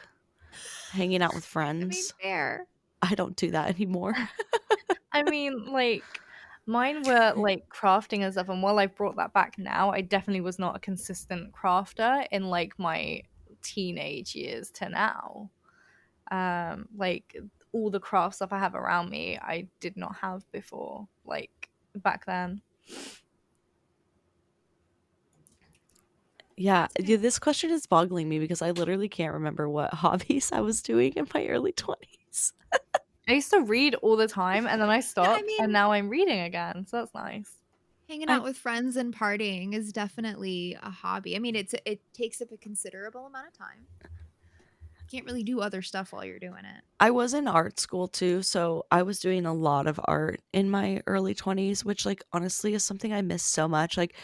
hanging out with I mean, friends. fair. I don't do that anymore. I mean, like mine were like crafting and stuff, and while I've brought that back now, I definitely was not a consistent crafter in like my teenage years to now. Like all the craft stuff I have around me, I did not have before, like back then. Yeah, this question is boggling me because I literally can't remember what hobbies I was doing in my early 20s. I used to read all the time, and then I stopped, mean- and now I'm reading again, so that's nice. Hanging out with friends and partying is definitely a hobby. I mean, it takes up a considerable amount of time. You can't really do other stuff while you're doing it. I was in art school too, so I was doing a lot of art in my early 20s, which like honestly is something I miss so much. Like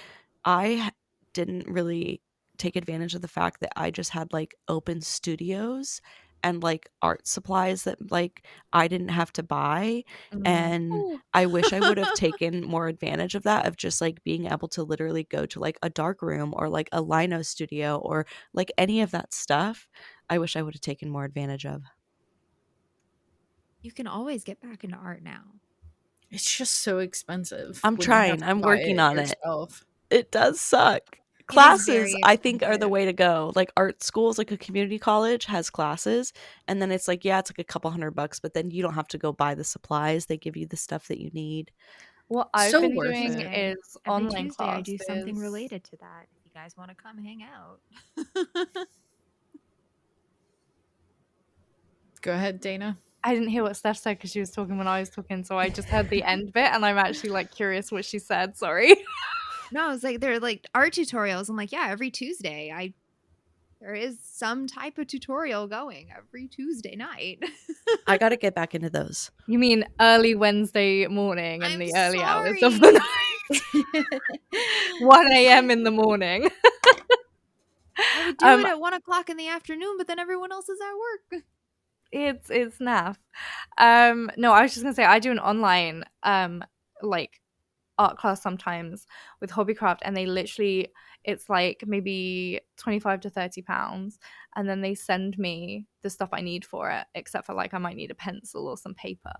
didn't really take advantage of the fact that I just had like open studios and like art supplies that like I didn't have to buy. And Ooh. I wish I would have taken more advantage of that, of just like being able to literally go to like a dark room or like a lino studio or like any of that stuff. I wish I would have taken more advantage of. You can always get back into art now. It's just so expensive. I'm when you have trying. to I'm buy working on it. yourself. It does suck. It is Classes, very I think, are the expensive. way to go. Like art schools, like a community college has classes, and then it's like, yeah, it's like a couple $100, but then you don't have to go buy the supplies. They give you the stuff that you need. What I've So been worth doing it. is Every online Tuesday I do something classes. related to that. If you guys want to come hang out. Go ahead, Dana. I didn't hear what Steph said because she was talking when I was talking, so I just heard the end bit, and I'm actually like curious what she said. Sorry. No, it's like they're like art tutorials. I'm like, yeah, every Tuesday there is some type of tutorial going every Tuesday night. I got to get back into those. You mean early Wednesday morning and I'm the early hours of sorry. the night? 1 a.m. in the morning. I would do it at 1 o'clock in the afternoon, but then everyone else is at work. It's naff. No, I was just gonna say I do an online like art class sometimes with Hobbycraft, and they literally, it's like maybe 25 to 30 pounds, and then they send me the stuff I need for it, except for like I might need a pencil or some paper.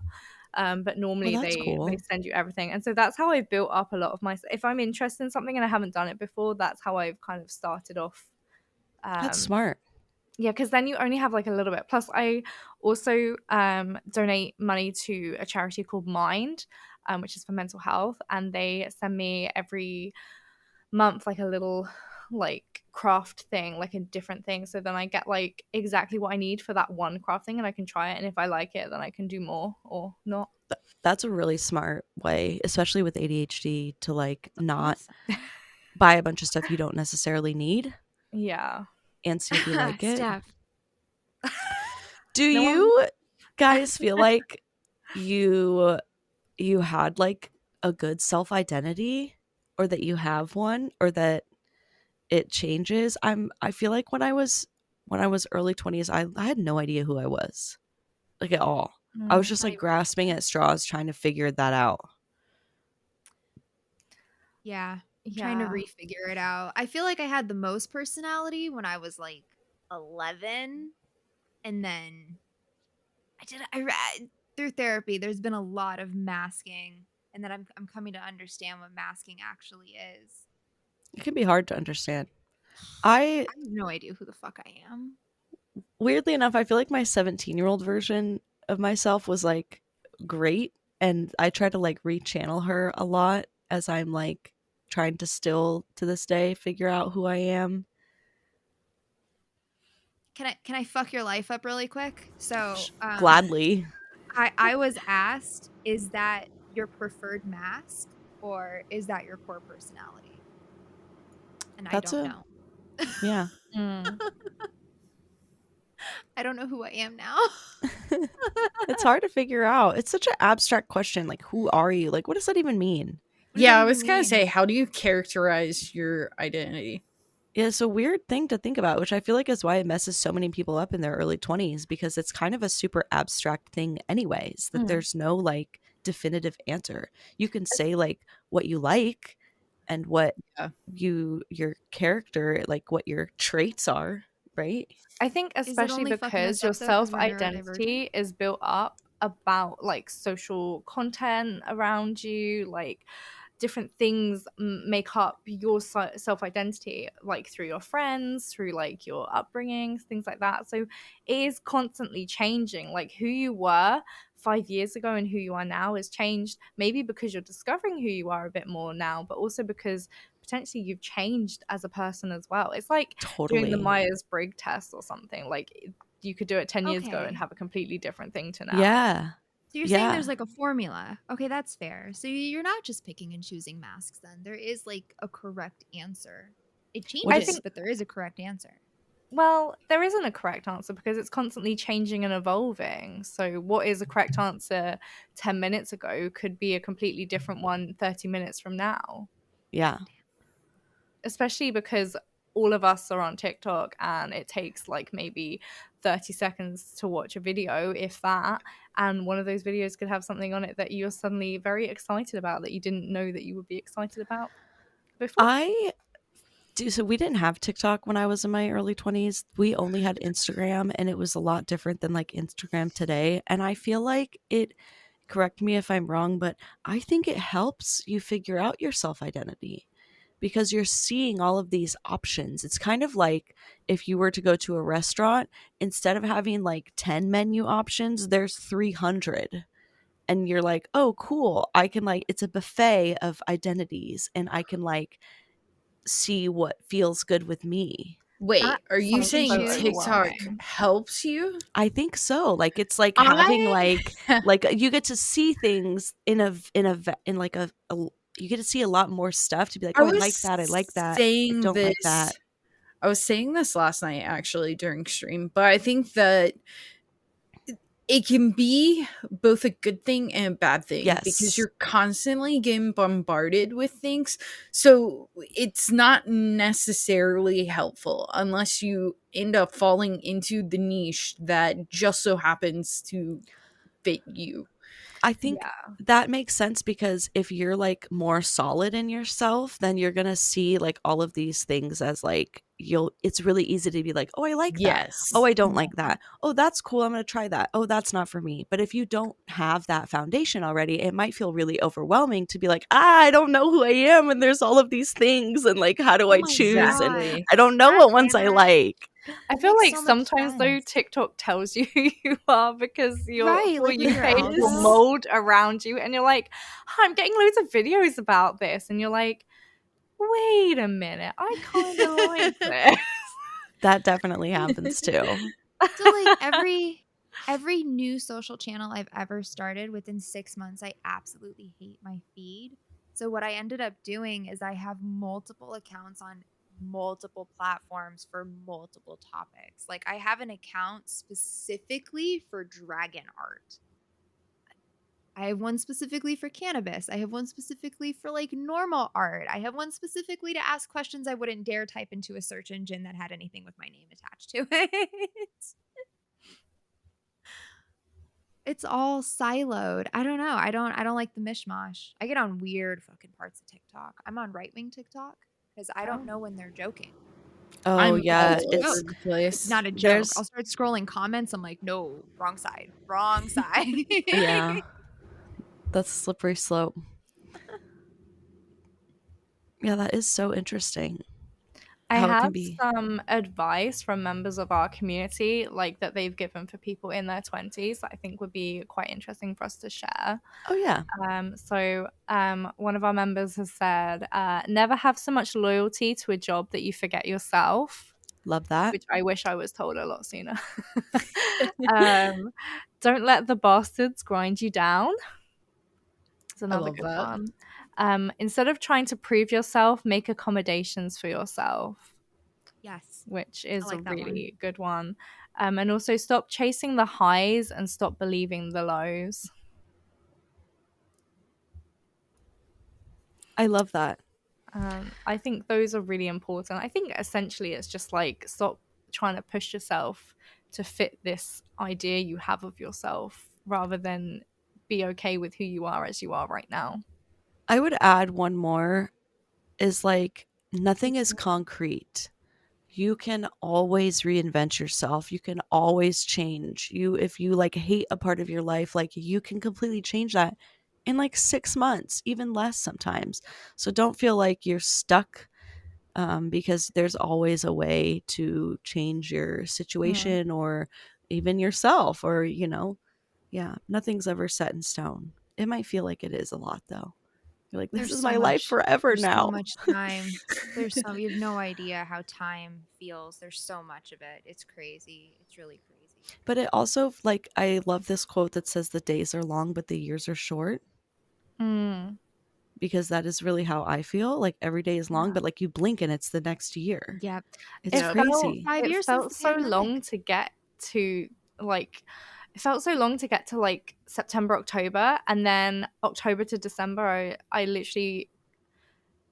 But normally that's cool. they send you everything, and so that's how I've built up a lot of my, if I'm interested in something and I haven't done it before, that's how I've kind of started off. That's smart. Yeah, because then you only have like a little bit. Plus, I also donate money to a charity called Mind, which is for mental health, and they send me every month like a little like craft thing, like a different thing. So then I get like exactly what I need for that one craft thing, and I can try it. And if I like it, then I can do more or not. That's a really smart way, especially with ADHD, to like not Awesome. buy a bunch of stuff you don't necessarily need Yeah. and see if you like it. Steph. Do you guys feel like you had like a good self-identity, or that you have one, or that it changes? I feel like when I was early 20s, I had no idea who I was, like at all. I was just like grasping at straws trying to figure that out. Yeah. Trying to refigure it out. I feel like I had the most personality when I was like 11, and then I read through therapy. There's been a lot of masking, and then I'm coming to understand what masking actually is. It can be hard to understand. I have no idea who the fuck I am. Weirdly enough, I feel like my 17-year-old version of myself was like great, and I try to like rechannel her a lot as I'm like trying to still to this day figure out who I am. Can I fuck your life up really quick? So Gladly. I was asked, is that your preferred mask or is that your core personality? And I don't know. Yeah. I don't know who I am now. It's hard to figure out. It's such an abstract question. Like, who are you? Like, what does that even mean? Yeah, I was gonna say, how do you characterize your identity? Yeah, it's a weird thing to think about, which I feel like is why it messes so many people up in their early 20s, because it's kind of a super abstract thing anyways, that there's no like definitive answer. You can say like what you like and what your character, like what your traits are, right? I think especially because your self-identity is built up about like social content around you, like different things make up your self-identity, like through your friends, through like your upbringings, things like that. So it is constantly changing. Like who you were 5 years ago and who you are now has changed, maybe because you're discovering who you are a bit more now, but also because potentially you've changed as a person as well. It's like doing the Totally. Myers-Briggs test or something. Like you could do it 10 years ago and Okay. have a completely different thing to now. Yeah. So you're saying there's like a formula. Okay, that's fair. So you're not just picking and choosing masks then. There is like a correct answer. It changes, but there is a correct answer. Well, there isn't a correct answer because it's constantly changing and evolving. So what is a correct answer 10 minutes ago could be a completely different one 30 minutes from now. Yeah. Especially because all of us are on TikTok and it takes like maybe 30 seconds to watch a video, if that. And one of those videos could have something on it that you're suddenly very excited about that you didn't know that you would be excited about before. So we didn't have TikTok when I was in my early 20s. We only had Instagram, and it was a lot different than like Instagram today. And I feel like correct me if I'm wrong, but I think it helps you figure out your self-identity because you're seeing all of these options. It's kind of like if you were to go to a restaurant, instead of having like 10 menu options, there's 300. And you're like, oh, cool. I can like, it's a buffet of identities, and I can like see what feels good with me. Wait, That are you sounds saying so TikTok overwhelming. helps you? I think so. Like it's like having like you get to see things in like a you get to see a lot more stuff to be like, oh, I like that. I like that. I don't like that. I was saying this last night actually during stream, but I think that it can be both a good thing and a bad thing because Yes. you're constantly getting bombarded with things. So it's not necessarily helpful unless you end up falling into the niche that just so happens to fit you. I think that makes sense because if you're like more solid in yourself, then you're going to see like all of these things as like it's really easy to be like, oh, I like that. Yes. Oh, I don't like that. Oh, that's cool. I'm going to try that. Oh, that's not for me. But if you don't have that foundation already, it might feel really overwhelming to be like, I don't know who I am. And there's all of these things. And like, how do I choose? Exactly. And I don't know what ones I like. I feel like so much sometimes though sense. TikTok tells you who you are because your Right, For like You with your page will algo. mold around you, and you're like, I'm getting loads of videos about this, and you're like, wait a minute, I kind of like this. That definitely happens too. So like every new social channel I've ever started, within 6 months I absolutely hate my feed. So what I ended up doing is I have multiple accounts on multiple platforms for multiple topics. Like I have an account specifically for dragon art. I have one specifically for cannabis. I have one specifically for like normal art. I have one specifically to ask questions I wouldn't dare type into a search engine that had anything with my name attached to it. It's all siloed. I don't know. I don't like the mishmash. I get on weird fucking parts of TikTok. I'm on right-wing TikTok because I don't know when they're joking. Oh, I'm yeah. all over the place. It's not a joke. I'll start scrolling comments. I'm like, no, wrong side. Wrong side. Yeah. That's a slippery slope. Yeah, that is so interesting. I How it can have be. some advice from members of our community, like that they've given for people in their 20s that I think would be quite interesting for us to share. Oh, yeah. So one of our members has said, never have so much loyalty to a job that you forget yourself. Love that. Which I wish I was told a lot sooner. Don't let the bastards grind you down. It's another good one. Instead of trying to prove yourself, make accommodations for yourself. Yes. Which is a really good one. And also stop chasing the highs and stop believing the lows. I love that. I think those are really important. I think essentially it's just like stop trying to push yourself to fit this idea you have of yourself rather than be okay with who you are as you are right now. I would add one more is like nothing is concrete. You can always reinvent yourself. You can always change. If you like hate a part of your life, like you can completely change that in like 6 months, even less sometimes. So don't feel like you're stuck, because there's always a way to change your situation or even yourself, or yeah, nothing's ever set in stone. It might feel like it is a lot though. You're like, this is my life forever There's so now. much time. You have no idea how time feels. There's so much of it. It's crazy. It's really crazy. But it also, like, I love this quote that says the days are long but the years are short, Mm. because that is really how I feel. Like every day is long, Yeah. but like you blink and it's the next year. Yep. It's It felt crazy. 5 it years since felt the so long pandemic. to get to like it felt so long to get to like September, October, and then October to December I literally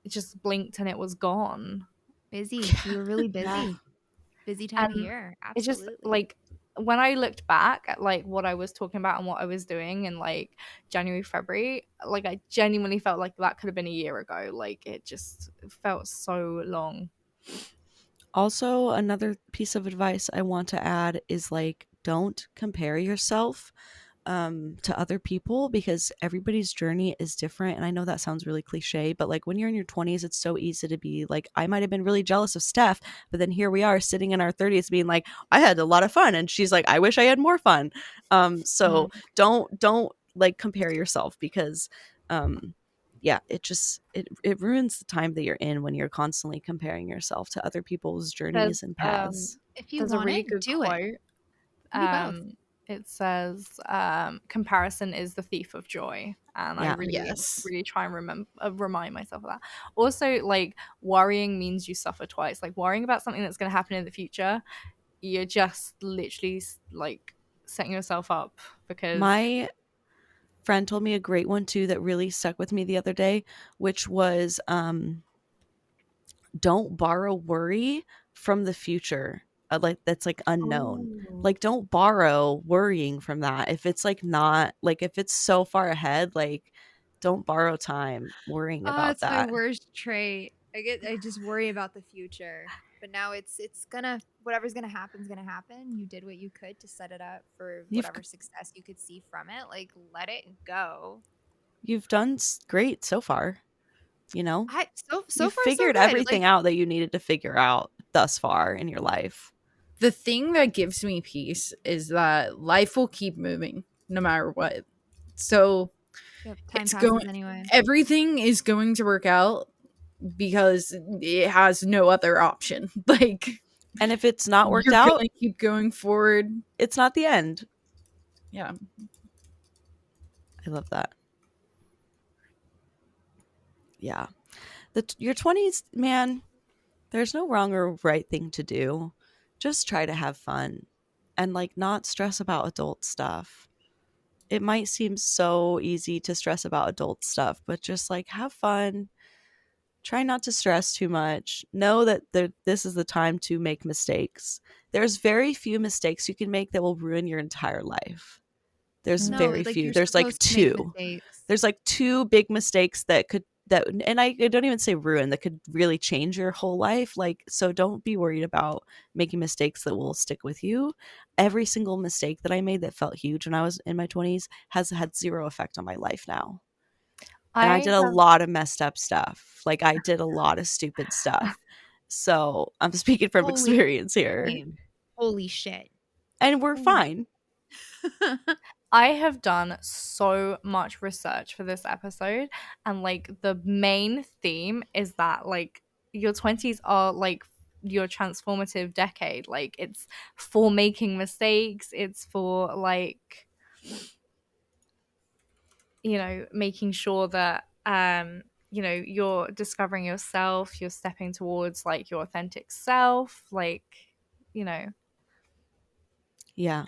just blinked and it was gone. Busy. We were really Yeah. busy. Busy time of And year. it's just Absolutely. like when I looked back at like what I was talking about and what I was doing in like January, February, like I genuinely felt like that could have been a year ago. Like it just felt so long. Also, another piece of advice I want to add is like, don't compare yourself to other people, because everybody's journey is different. And I know that sounds really cliche, but like when you're in your 20s, it's so easy to be like, I might have been really jealous of Steph, but then here we are sitting in our 30s being like, I had a lot of fun. And she's like, I wish I had more fun. So don't like compare yourself, because yeah, it ruins the time that you're in when you're constantly comparing yourself to other people's journeys There's and paths. If you there's a want really it, good do it. quote. You both. It says comparison is the thief of joy, and I Yeah. really Yes. really try and remind myself of that. Also, like worrying means you suffer twice. Like worrying about something that's going to happen in the future, you're just literally like setting yourself up because My friend told me a great one too that really stuck with me the other day, which was don't borrow worry from the future. Like that's like unknown. oh, Like don't borrow worrying from that. If it's like not like if it's so far ahead, like don't borrow time worrying Oh, about it's my that. worst trait. I just worry about the future. But now it's gonna whatever's gonna happen is gonna happen. You did what you could to set it up for You've whatever success you could see from it. Like let it go. you've done great so far, So You've far so figured good. everything Like out that you needed to figure out thus far in your life. The thing that gives me peace is that life will keep moving no matter what. So yep, time it's passes going anyway. everything is going to work out because it has no other option. Like And if it's not worked you're out, gonna keep going forward. it's not the end. Yeah. I love that. Yeah. Your 20s, man, there's no wrong or right thing to do. Just try to have fun and like not stress about adult stuff. It might seem so easy to stress about adult stuff, but just like have fun. Try not to stress too much. Know that this is the time to make mistakes. There's very few mistakes you can make that will ruin your entire life. There's No, very like few. you're There's like supposed to make two. mistakes. There's like two big mistakes that and I don't even say ruin, that could really change your whole life. Like, so don't be worried about making mistakes that will stick with you. Every single mistake that I made that felt huge when I was in my 20s has had zero effect on my life now. And I I did a have lot of messed up stuff. Like I did a lot of stupid stuff. So I'm speaking from Holy experience here. shame. Holy shit. And we're Holy fine. I have done so much research for this episode, and like the main theme is that like your 20s are like your transformative decade. Like it's for making mistakes, it's for like making sure that you're discovering yourself, you're stepping towards like your authentic self, like you know Yeah.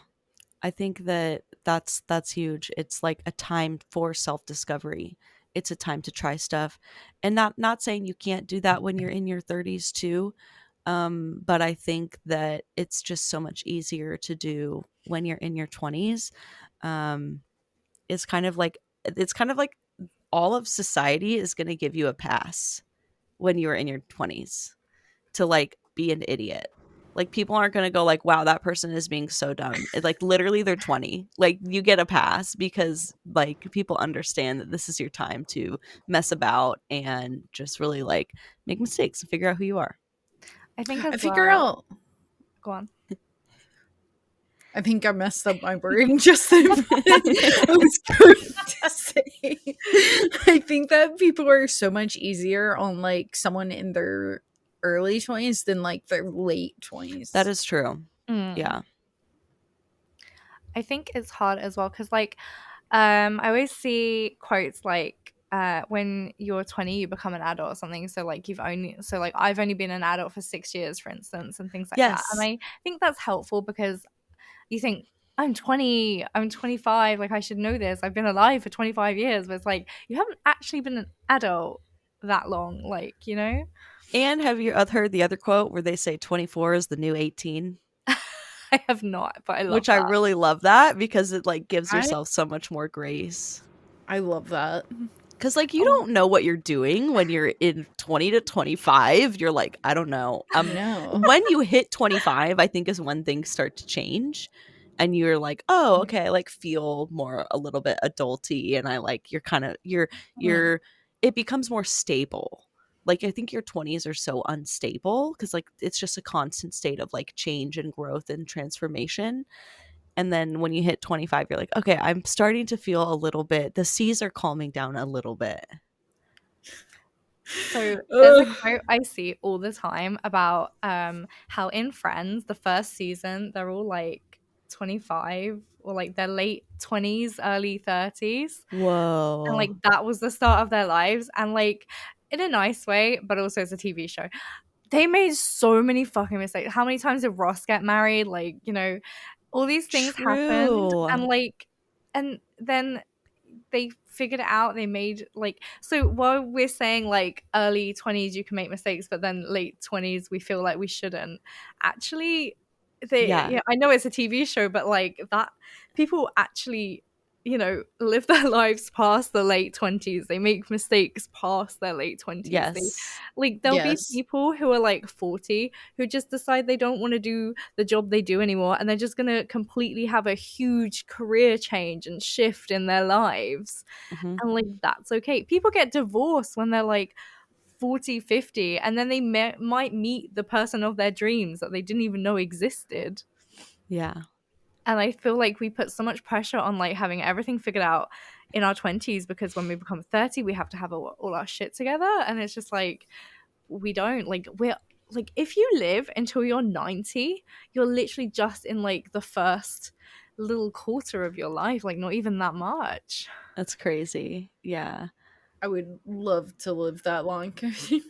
I think that that's huge. It's like a time for self-discovery. It's a time to try stuff. And not saying you can't do that when you're in your 30s too. But I think that it's just so much easier to do when you're in your 20s. Um, it's kind of like all of society is going to give you a pass when you're in your 20s to like be an idiot. Like, people aren't going to go like, wow, that person is being so dumb. Like, literally, they're 20. Like, you get a pass because, like, people understand that this is your time to mess about and just really, like, make mistakes and figure out who you are. I think I as figure well. out. Go on. I think I messed up my wording just then. I was going to say, I think that people are so much easier on like someone in their early 20s than like their late 20s. That is true. Yeah. I think it's hard as well because, like, I always see quotes like, when you're 20, you become an adult or something. So, like, I've only been an adult for 6 years, for instance, and things like that. And Yes. I think that's helpful because you think, I'm 20, I'm 25, like, I should know this. I've been alive for 25 years. But it's like, you haven't actually been an adult that long, like, you know? And have you heard the other quote where they say 24 is the new 18? I have not, but I love Which that. I really love that because it like gives I- yourself so much more grace. I love that. Because, like, you don't know what you're doing when you're in 20 to 25. You're like, I don't know. No. When you hit 25, I think is when things start to change. And you're like, oh, okay, I like feel more a little bit adulty. And I like, you're kind of, it becomes more stable. Like, I think your 20s are so unstable because, like, it's just a constant state of like change and growth and transformation. And then when you hit 25, you're like, okay, I'm starting to feel a little bit, the seas are calming down a little bit. So there's a quote I see all the time about how in Friends, the first season, they're all like 25 or like their late 20s, early 30s. Whoa. And like that was the start of their lives. And like in a nice way, but also as a TV show. They made so many fucking mistakes. How many times did Ross get married? Like, you know, all these things happened. True. And like, and then they figured it out. They made like, so while we're saying like early 20s you can make mistakes, but then late 20s we feel like we shouldn't. Actually, Yeah. I know it's a TV show, but like that people actually, you know, live their lives past the late 20s. They make mistakes past their late 20s. Yes. Like there'll Yes. be people who are like 40 who just decide they don't want to do the job they do anymore, and they're just going to completely have a huge career change and shift in their lives. Mhm. And like that's okay. People get divorced when they're like 40, 50, and then they might meet the person of their dreams that they didn't even know existed. Yeah. And I feel like we put so much pressure on like having everything figured out in our 20s because when we become 30 we have to have all our shit together, and it's just like we don't. Like we're like, if you live until you're 90, you're literally just in like the first little quarter of your life, like not even that much. That's crazy. Yeah. I would love to live that long. You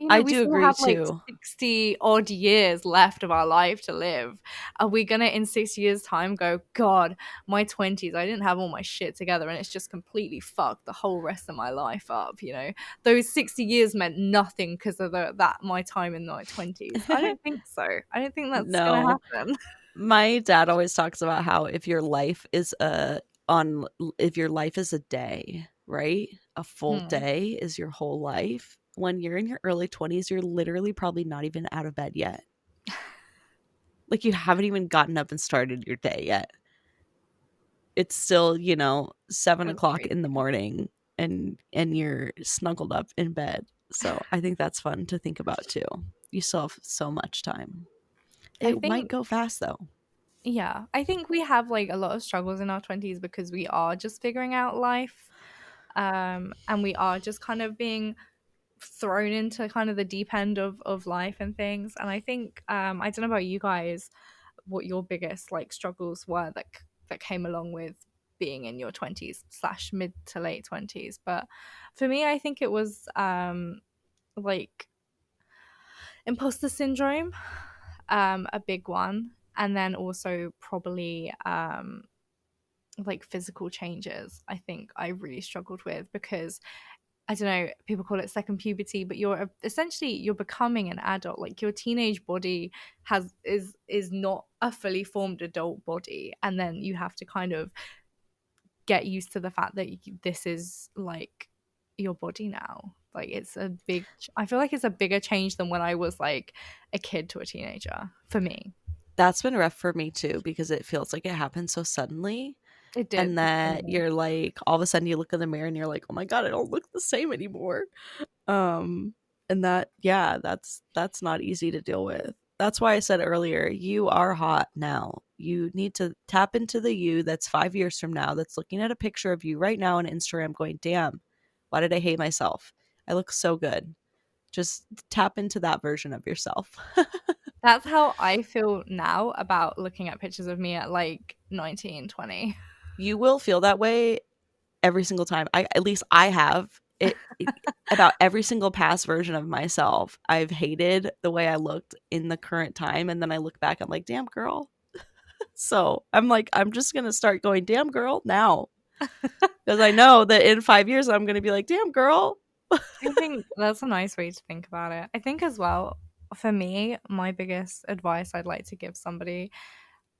know, I we do still agree have like too. 60 odd years left of our life to live. Are we gonna in 6 years time go, God, my 20s, I didn't have all my shit together and it's just completely fucked the whole rest of my life up, you know? Those 60 years meant nothing because of my time in my 20s. I don't think so. I don't think that's gonna No. happen. My dad always talks about how if your life is a day, right? A full day is your whole life. When you're in your early 20s, you're literally probably not even out of bed yet. Like, you haven't even gotten up and started your day yet. It's still, 7 That's o'clock crazy. in the morning and you're snuggled up in bed. So I think that's fun to think about too. You still have so much time. It might go fast though. Yeah, I think we have like a lot of struggles in our 20s because we are just figuring out life. And we are just kind of being thrown into kind of the deep end of life and things. And I think I don't know about you guys, what your biggest like struggles were that came along with being in your 20s / mid to late 20s. But for me, I think it was like imposter syndrome, a big one, and then also probably like physical changes. I think I really struggled with because I don't know, people call it second puberty, but you're becoming an adult. Like your teenage body is not a fully formed adult body, and then you have to kind of get used to the fact that this is like your body now. Like it's a big I feel like it's a bigger change than when I was like a kid to a teenager for me. That's been rough for me too, because it feels like it happened so suddenly. It did. And that you're like, all of a sudden you look in the mirror and you're like, oh my God, I don't look the same anymore. And that, yeah, that's not easy to deal with. That's why I said earlier, you are hot now. You need to tap into the you that's 5 years from now, that's looking at a picture of you right now on Instagram going, damn, why did I hate myself? I look so good. Just tap into that version of yourself. That's how I feel now about looking at pictures of me at like 19, 20. You will feel that way every single time. At least I have about every single past version of myself. I've hated the way I looked in the current time, and then I look back, I'm like, damn girl. So I'm like, I'm just gonna start going, damn girl, now, because I know that in 5 years I'm gonna be like, damn girl. I think that's a nice way to think about it. I think as well, for me, my biggest advice I'd like to give somebody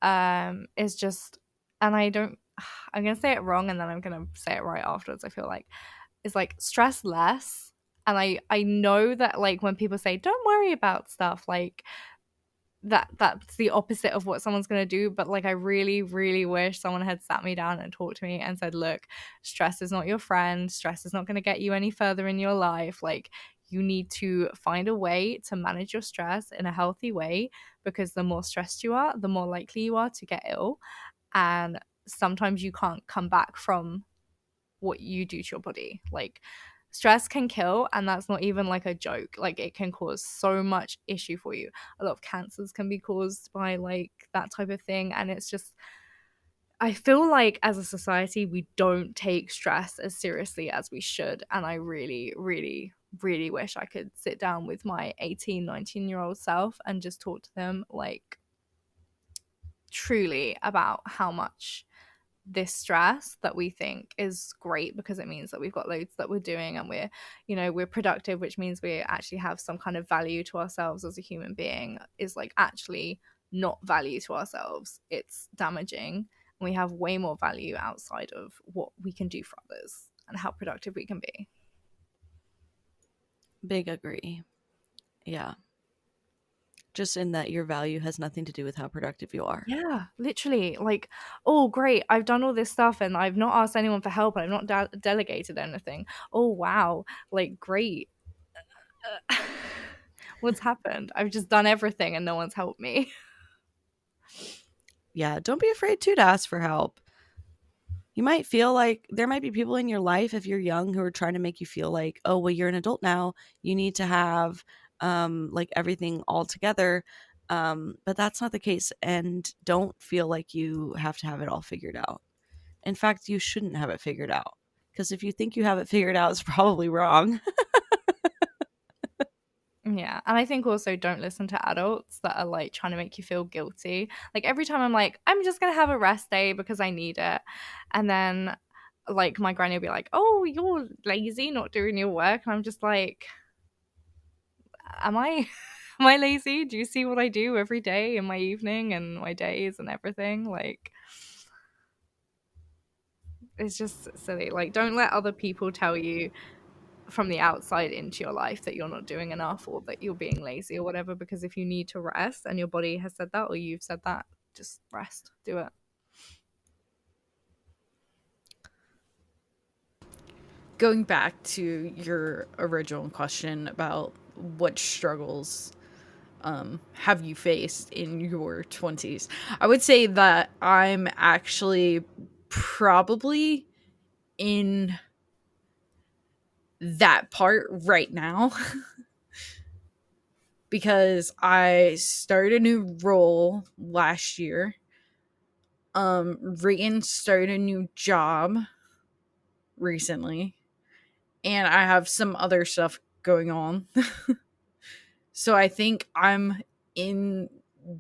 is just, and I'm gonna say it wrong and then I'm gonna say it right afterwards, I feel like, is like stress less. And I know that like when people say don't worry about stuff, like that's the opposite of what someone's going to do, but like I really really wish someone had sat me down and talked to me and said, look, stress is not your friend, stress is not going to get you any further in your life. Like you need to find a way to manage your stress in a healthy way, because the more stressed you are, the more likely you are to get ill, and sometimes you can't come back from what you do to your body. Like stress can kill, and that's not even like a joke. Like it can cause so much issue for you. A lot of cancers can be caused by like that type of thing, and it's just, I feel like as a society we don't take stress as seriously as we should, and I really really really wish I could sit down with my 18, 19-year-old self and just talk to them like truly about how much this stress that we think is great because it means that we've got loads that we're doing and we're productive, which means we actually have some kind of value to ourselves as a human being, is like actually not value to ourselves. It's damaging, and we have way more value outside of what we can do for others and how productive we can be. Big agree. Yeah. Just in that your value has nothing to do with how productive you are. Yeah, literally. Like, oh, great, I've done all this stuff and I've not asked anyone for help and I've not delegated anything. Oh, wow. Like, great. What's happened? I've just done everything and no one's helped me. Yeah, don't be afraid to ask for help. You might feel like there might be people in your life if you're young who are trying to make you feel like, oh, well, you're an adult now. You need to have like everything all together. But that's not the case. And don't feel like you have to have it all figured out. In fact, you shouldn't have it figured out. Because if you think you have it figured out, it's probably wrong. Yeah, and I think also don't listen to adults that are like trying to make you feel guilty. Like every time I'm like, I'm just gonna have a rest day because I need it, and then like my granny will be like, oh, you're lazy, not doing your work, and I'm just like, am I? Am I lazy? Do you see what I do every day in my evening and my days and everything? Like, it's just silly. Like, don't let other people tell you from the outside into your life that you're not doing enough or that you're being lazy or whatever, because if you need to rest and your body has said that or you've said that, just rest, do it. Going back to your original question about what struggles have you faced in your 20s, I would say that I'm actually probably in that part right now because I started a new role last year. Regan started a new job recently, and I have some other stuff going on. So I think I'm in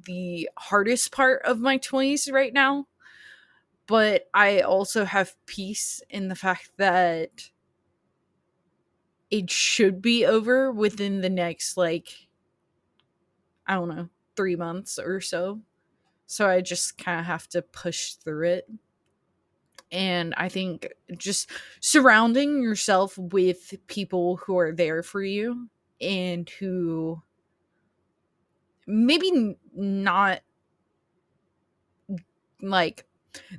the hardest part of my 20s right now, but I also have peace in the fact that it should be over within the next, like, I don't know, 3 months or so. So I just kind of have to push through it. And I think just surrounding yourself with people who are there for you and who maybe not like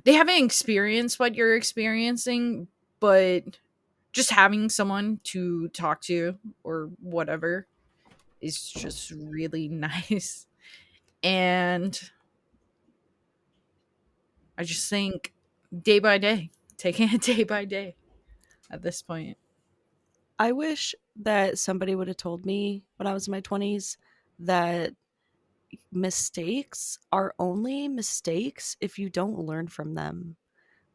they haven't experienced what you're experiencing, but just having someone to talk to or whatever is just really nice. And I just think day by day, taking it day by day at this point. I wish that somebody would have told me when I was in my 20s that mistakes are only mistakes if you don't learn from them.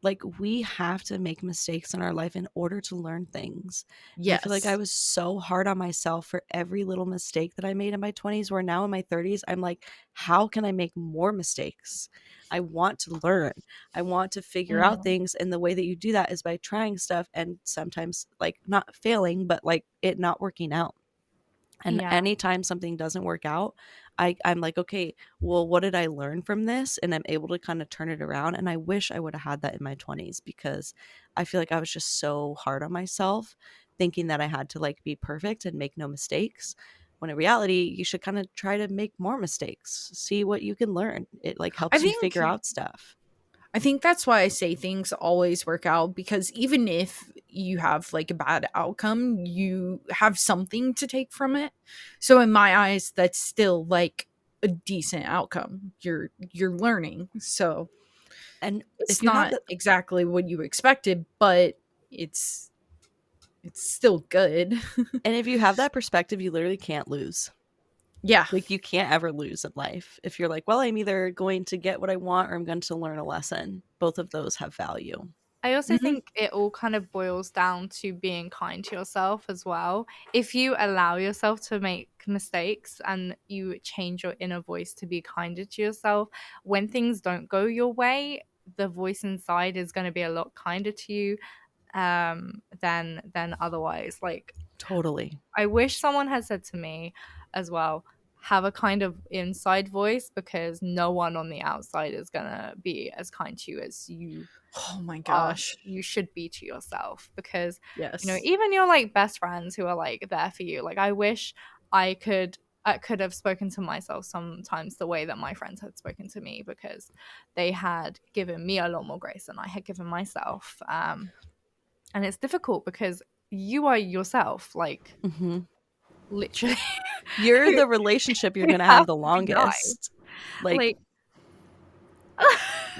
Like, we have to make mistakes in our life in order to learn things. And I feel like I Yes. was so hard on myself for every little mistake that I made in my 20s, where now in my 30s, I'm like, how can I make more mistakes? I want to learn. I want to figure out things. And the way that you do that is by trying stuff and sometimes like not failing, but like it not working out. And Yeah. anytime something doesn't work out, I'm like, okay, well, what did I learn from this? And I'm able to kind of turn it around. And I wish I would have had that in my 20s, because I feel like I was just so hard on myself, thinking that I had to like be perfect and make no mistakes. When in reality, you should kind of try to make more mistakes, see what you can learn. It like I helps you think figure out stuff. I think that's why I say things always work out, because even if you have like a bad outcome, you have something to take from it. So in my eyes, that's still like a decent outcome. You're learning. So And it's if you have not that, exactly what you expected, but it's still good. and if you have that perspective, you literally can't lose. Yeah. Like, you can't ever lose in life. If you're like, well, I'm either going to get what I want or I'm going to learn a lesson. Both of those have value. I also Mhm. think it all kind of boils down to being kind to yourself as well. If you allow yourself to make mistakes and you change your inner voice to be kinder to yourself, when things don't go your way, the voice inside is going to be a lot kinder to you than otherwise. Like, Totally. I wish someone had said to me as well, have a kind of inside voice, because no one on the outside is gonna be as kind to you as Oh my are gosh. you should be to yourself. Because Yes. even your like best friends who are like there for you, like I wish I could have spoken to myself sometimes the way that my friends had spoken to me, because they had given me a lot more grace than I had given myself. And it's difficult because you are yourself, like Hmm. literally. You're the relationship you're You going to have have the to be nice. longest. Like, Like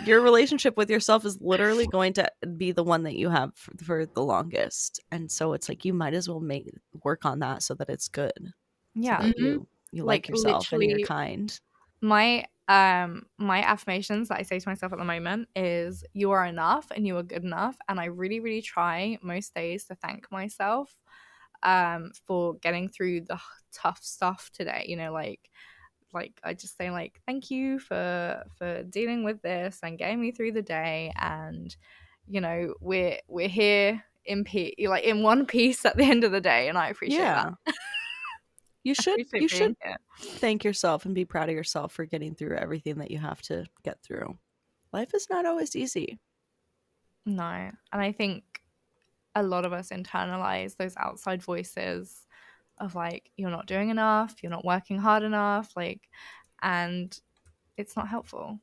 your relationship with yourself is literally going to be the one that you have for the longest. And so it's like, you might as well work on that so that it's good. So yeah, that Mhm. you like like yourself and you're literally kind. my affirmations that I say to myself at the moment is, you are enough and you are good enough. And I really, really try most days to thank myself for getting through the tough stuff today. Like I just say like, thank you for dealing with this and getting me through the day. And we're here in peace, like in one piece at the end of the day, and I appreciate that. Yeah. You I should appreciate being here. thank yourself and be proud of yourself for getting through everything that you have to get through. Life is not always easy. No, and I think a lot of us internalize those outside voices of like, you're not doing enough, you're not working hard enough, like, and it's not helpful.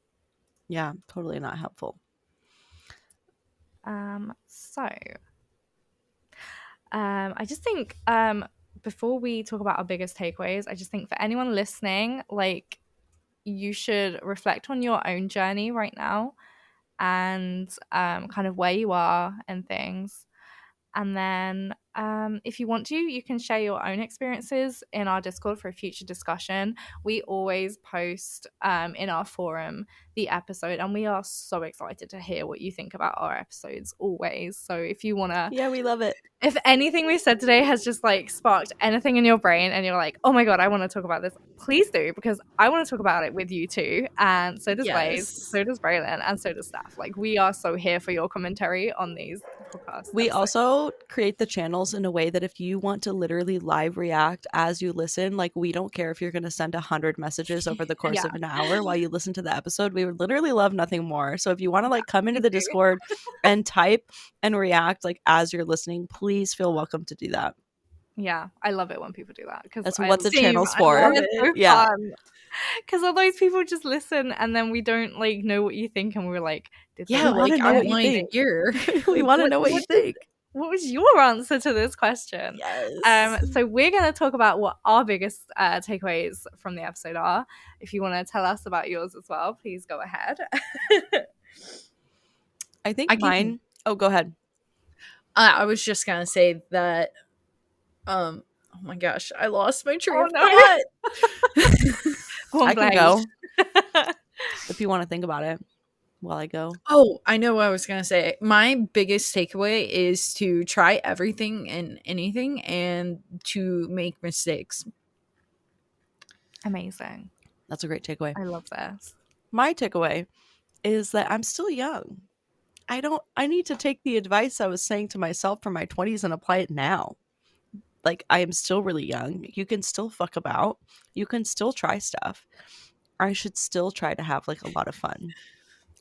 Yeah, totally not helpful. So I just think before we talk about our biggest takeaways, I just think for anyone listening, like, you should reflect on your own journey right now, and kind of where you are and things. And then if you want to, you can share your own experiences in our Discord for a future discussion. We always post in our forum the episode, and we are so excited to hear what you think about our episodes always. So if you want to, Yeah, we love it. if anything we said today has just like sparked anything in your brain and you're like, oh my God, I want to talk about this, please do, because I want to talk about it with you too. And so does Blaze, Yes. so does Braylon, and so does Steph. Like, we are so here for your commentary on these podcast. We episode. also create the channels in a way that if you want to literally live react as you listen, like we don't care if you're going to send 100 messages over the course Yeah. of an hour while you listen to the episode. We would literally love nothing more. So if you want to like come into the Discord and type and react like as you're listening, please feel welcome to do that. Yeah, I love it when people do that because That's what the Same, channel's I for. love It's so Yeah. fun. Because otherwise people just listen and then we don't like know what you think and we're like, did they Yeah, We wanna like know I what you want to think. hear. We want to know what you think. what was your answer to this question? Yes. So we're going to talk about what our biggest takeaways from the episode are. If you want to tell us about yours as well, please go ahead. I think I can- mine. Oh, go ahead. I was just gonna say that. Oh my gosh, I lost my train Oh, of no. thought. Go on, I can Blaze. go if you want to think about it while I go. Oh, I know what I was gonna say. My biggest takeaway is to try everything and anything, and to make mistakes. Amazing. That's a great takeaway. I love this. My takeaway is that I'm still young. I need to take the advice I was saying to myself from my 20s and apply it now. Like, I am still really young. You can still fuck about. You can still try stuff. I should still try to have like a lot of fun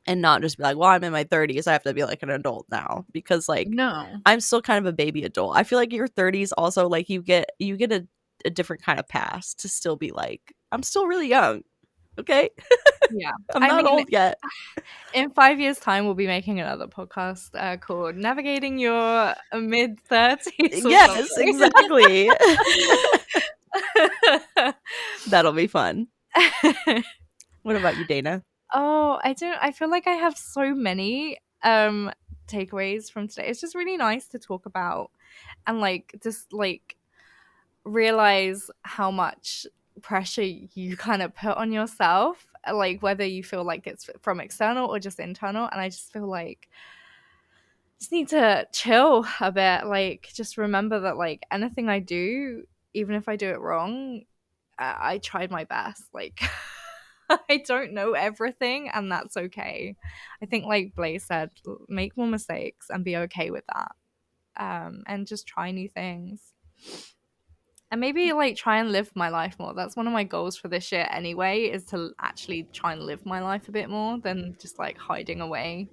and not just be like, well, I'm in my 30s. I have to be like an adult now, because like No, I'm still kind of a baby adult. I feel like your 30s also like you get a different kind of pass to still be like, I'm still really young. Okay. Yeah. I'm I not mean, old yet. In 5 years' time, we'll be making another podcast called Navigating Your Mid-30s. Yes, exactly. That'll be fun. What about you, Dana? Oh, I feel like I have so many takeaways from today. It's just really nice to talk about and like just like realize how much pressure you kind of put on yourself, like whether you feel like it's from external or just internal. And I just feel like just need to chill a bit, like just remember that like anything I do, even if I do it wrong, I tried my best. Like I don't know everything, and that's okay. I think like Blaze said, make more mistakes and be okay with that, and just try new things. And maybe like try and live my life more. That's one of my goals for this year anyway, is to actually try and live my life a bit more than just like hiding away.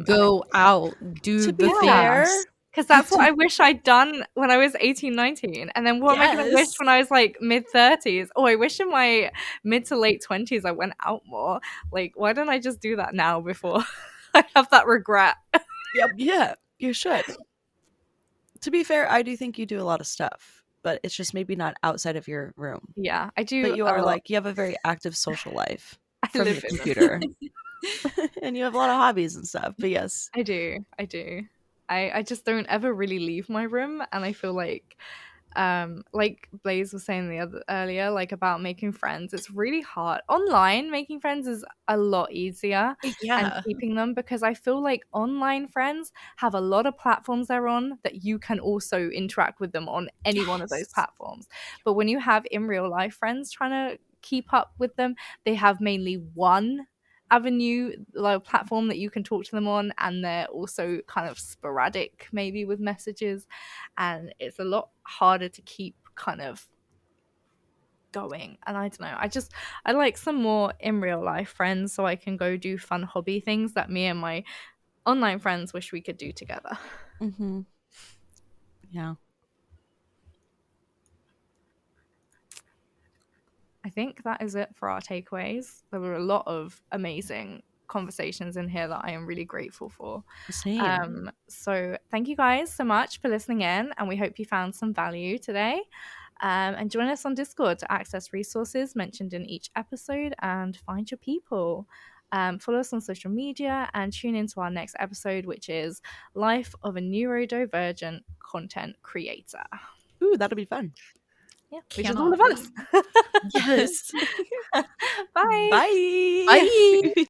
go out, do To be the fair, things. Because that's what I wish I'd done when I was 18, 19. And then what am I going to wish Yes. when I was like mid-30s? Oh, I wish in my mid to late 20s I went out more. Like, why don't I just do that now before I have that regret? Yeah, you should. To be fair, I do think you do a lot of stuff, but it's just maybe not outside of your room. Yeah, I do. But you a are lot. like, you have a very active social life I from your live in it. computer. And you have a lot of hobbies and stuff. But yes. I do. I just don't ever really leave my room, and I feel like Blaze was saying earlier, like about making friends, it's really hard. Online making friends is a lot easier Yeah. and keeping them, because I feel like online friends have a lot of platforms they're on that you can also interact with them on any one of those Yes. platforms. But when you have in real life friends trying to keep up with them, they have mainly one avenue, like platform that you can talk to them on, and they're also kind of sporadic maybe with messages, and it's a lot harder to keep kind of going. And I don't know, I like some more in real life friends so I can go do fun hobby things that me and my online friends wish we could do together. Mm-hmm. Yeah. I think that is it for our takeaways. There were a lot of amazing conversations in here that I am really grateful for. Same. So thank you guys so much for listening in, and we hope you found some value today. And join us on Discord to access resources mentioned in each episode and find your people. Follow us on social media and tune into our next episode, which is Life of a Neurodivergent Content Creator. Ooh, that'll be fun. Yeah, which is all of us. Yes. Bye. Bye. Bye.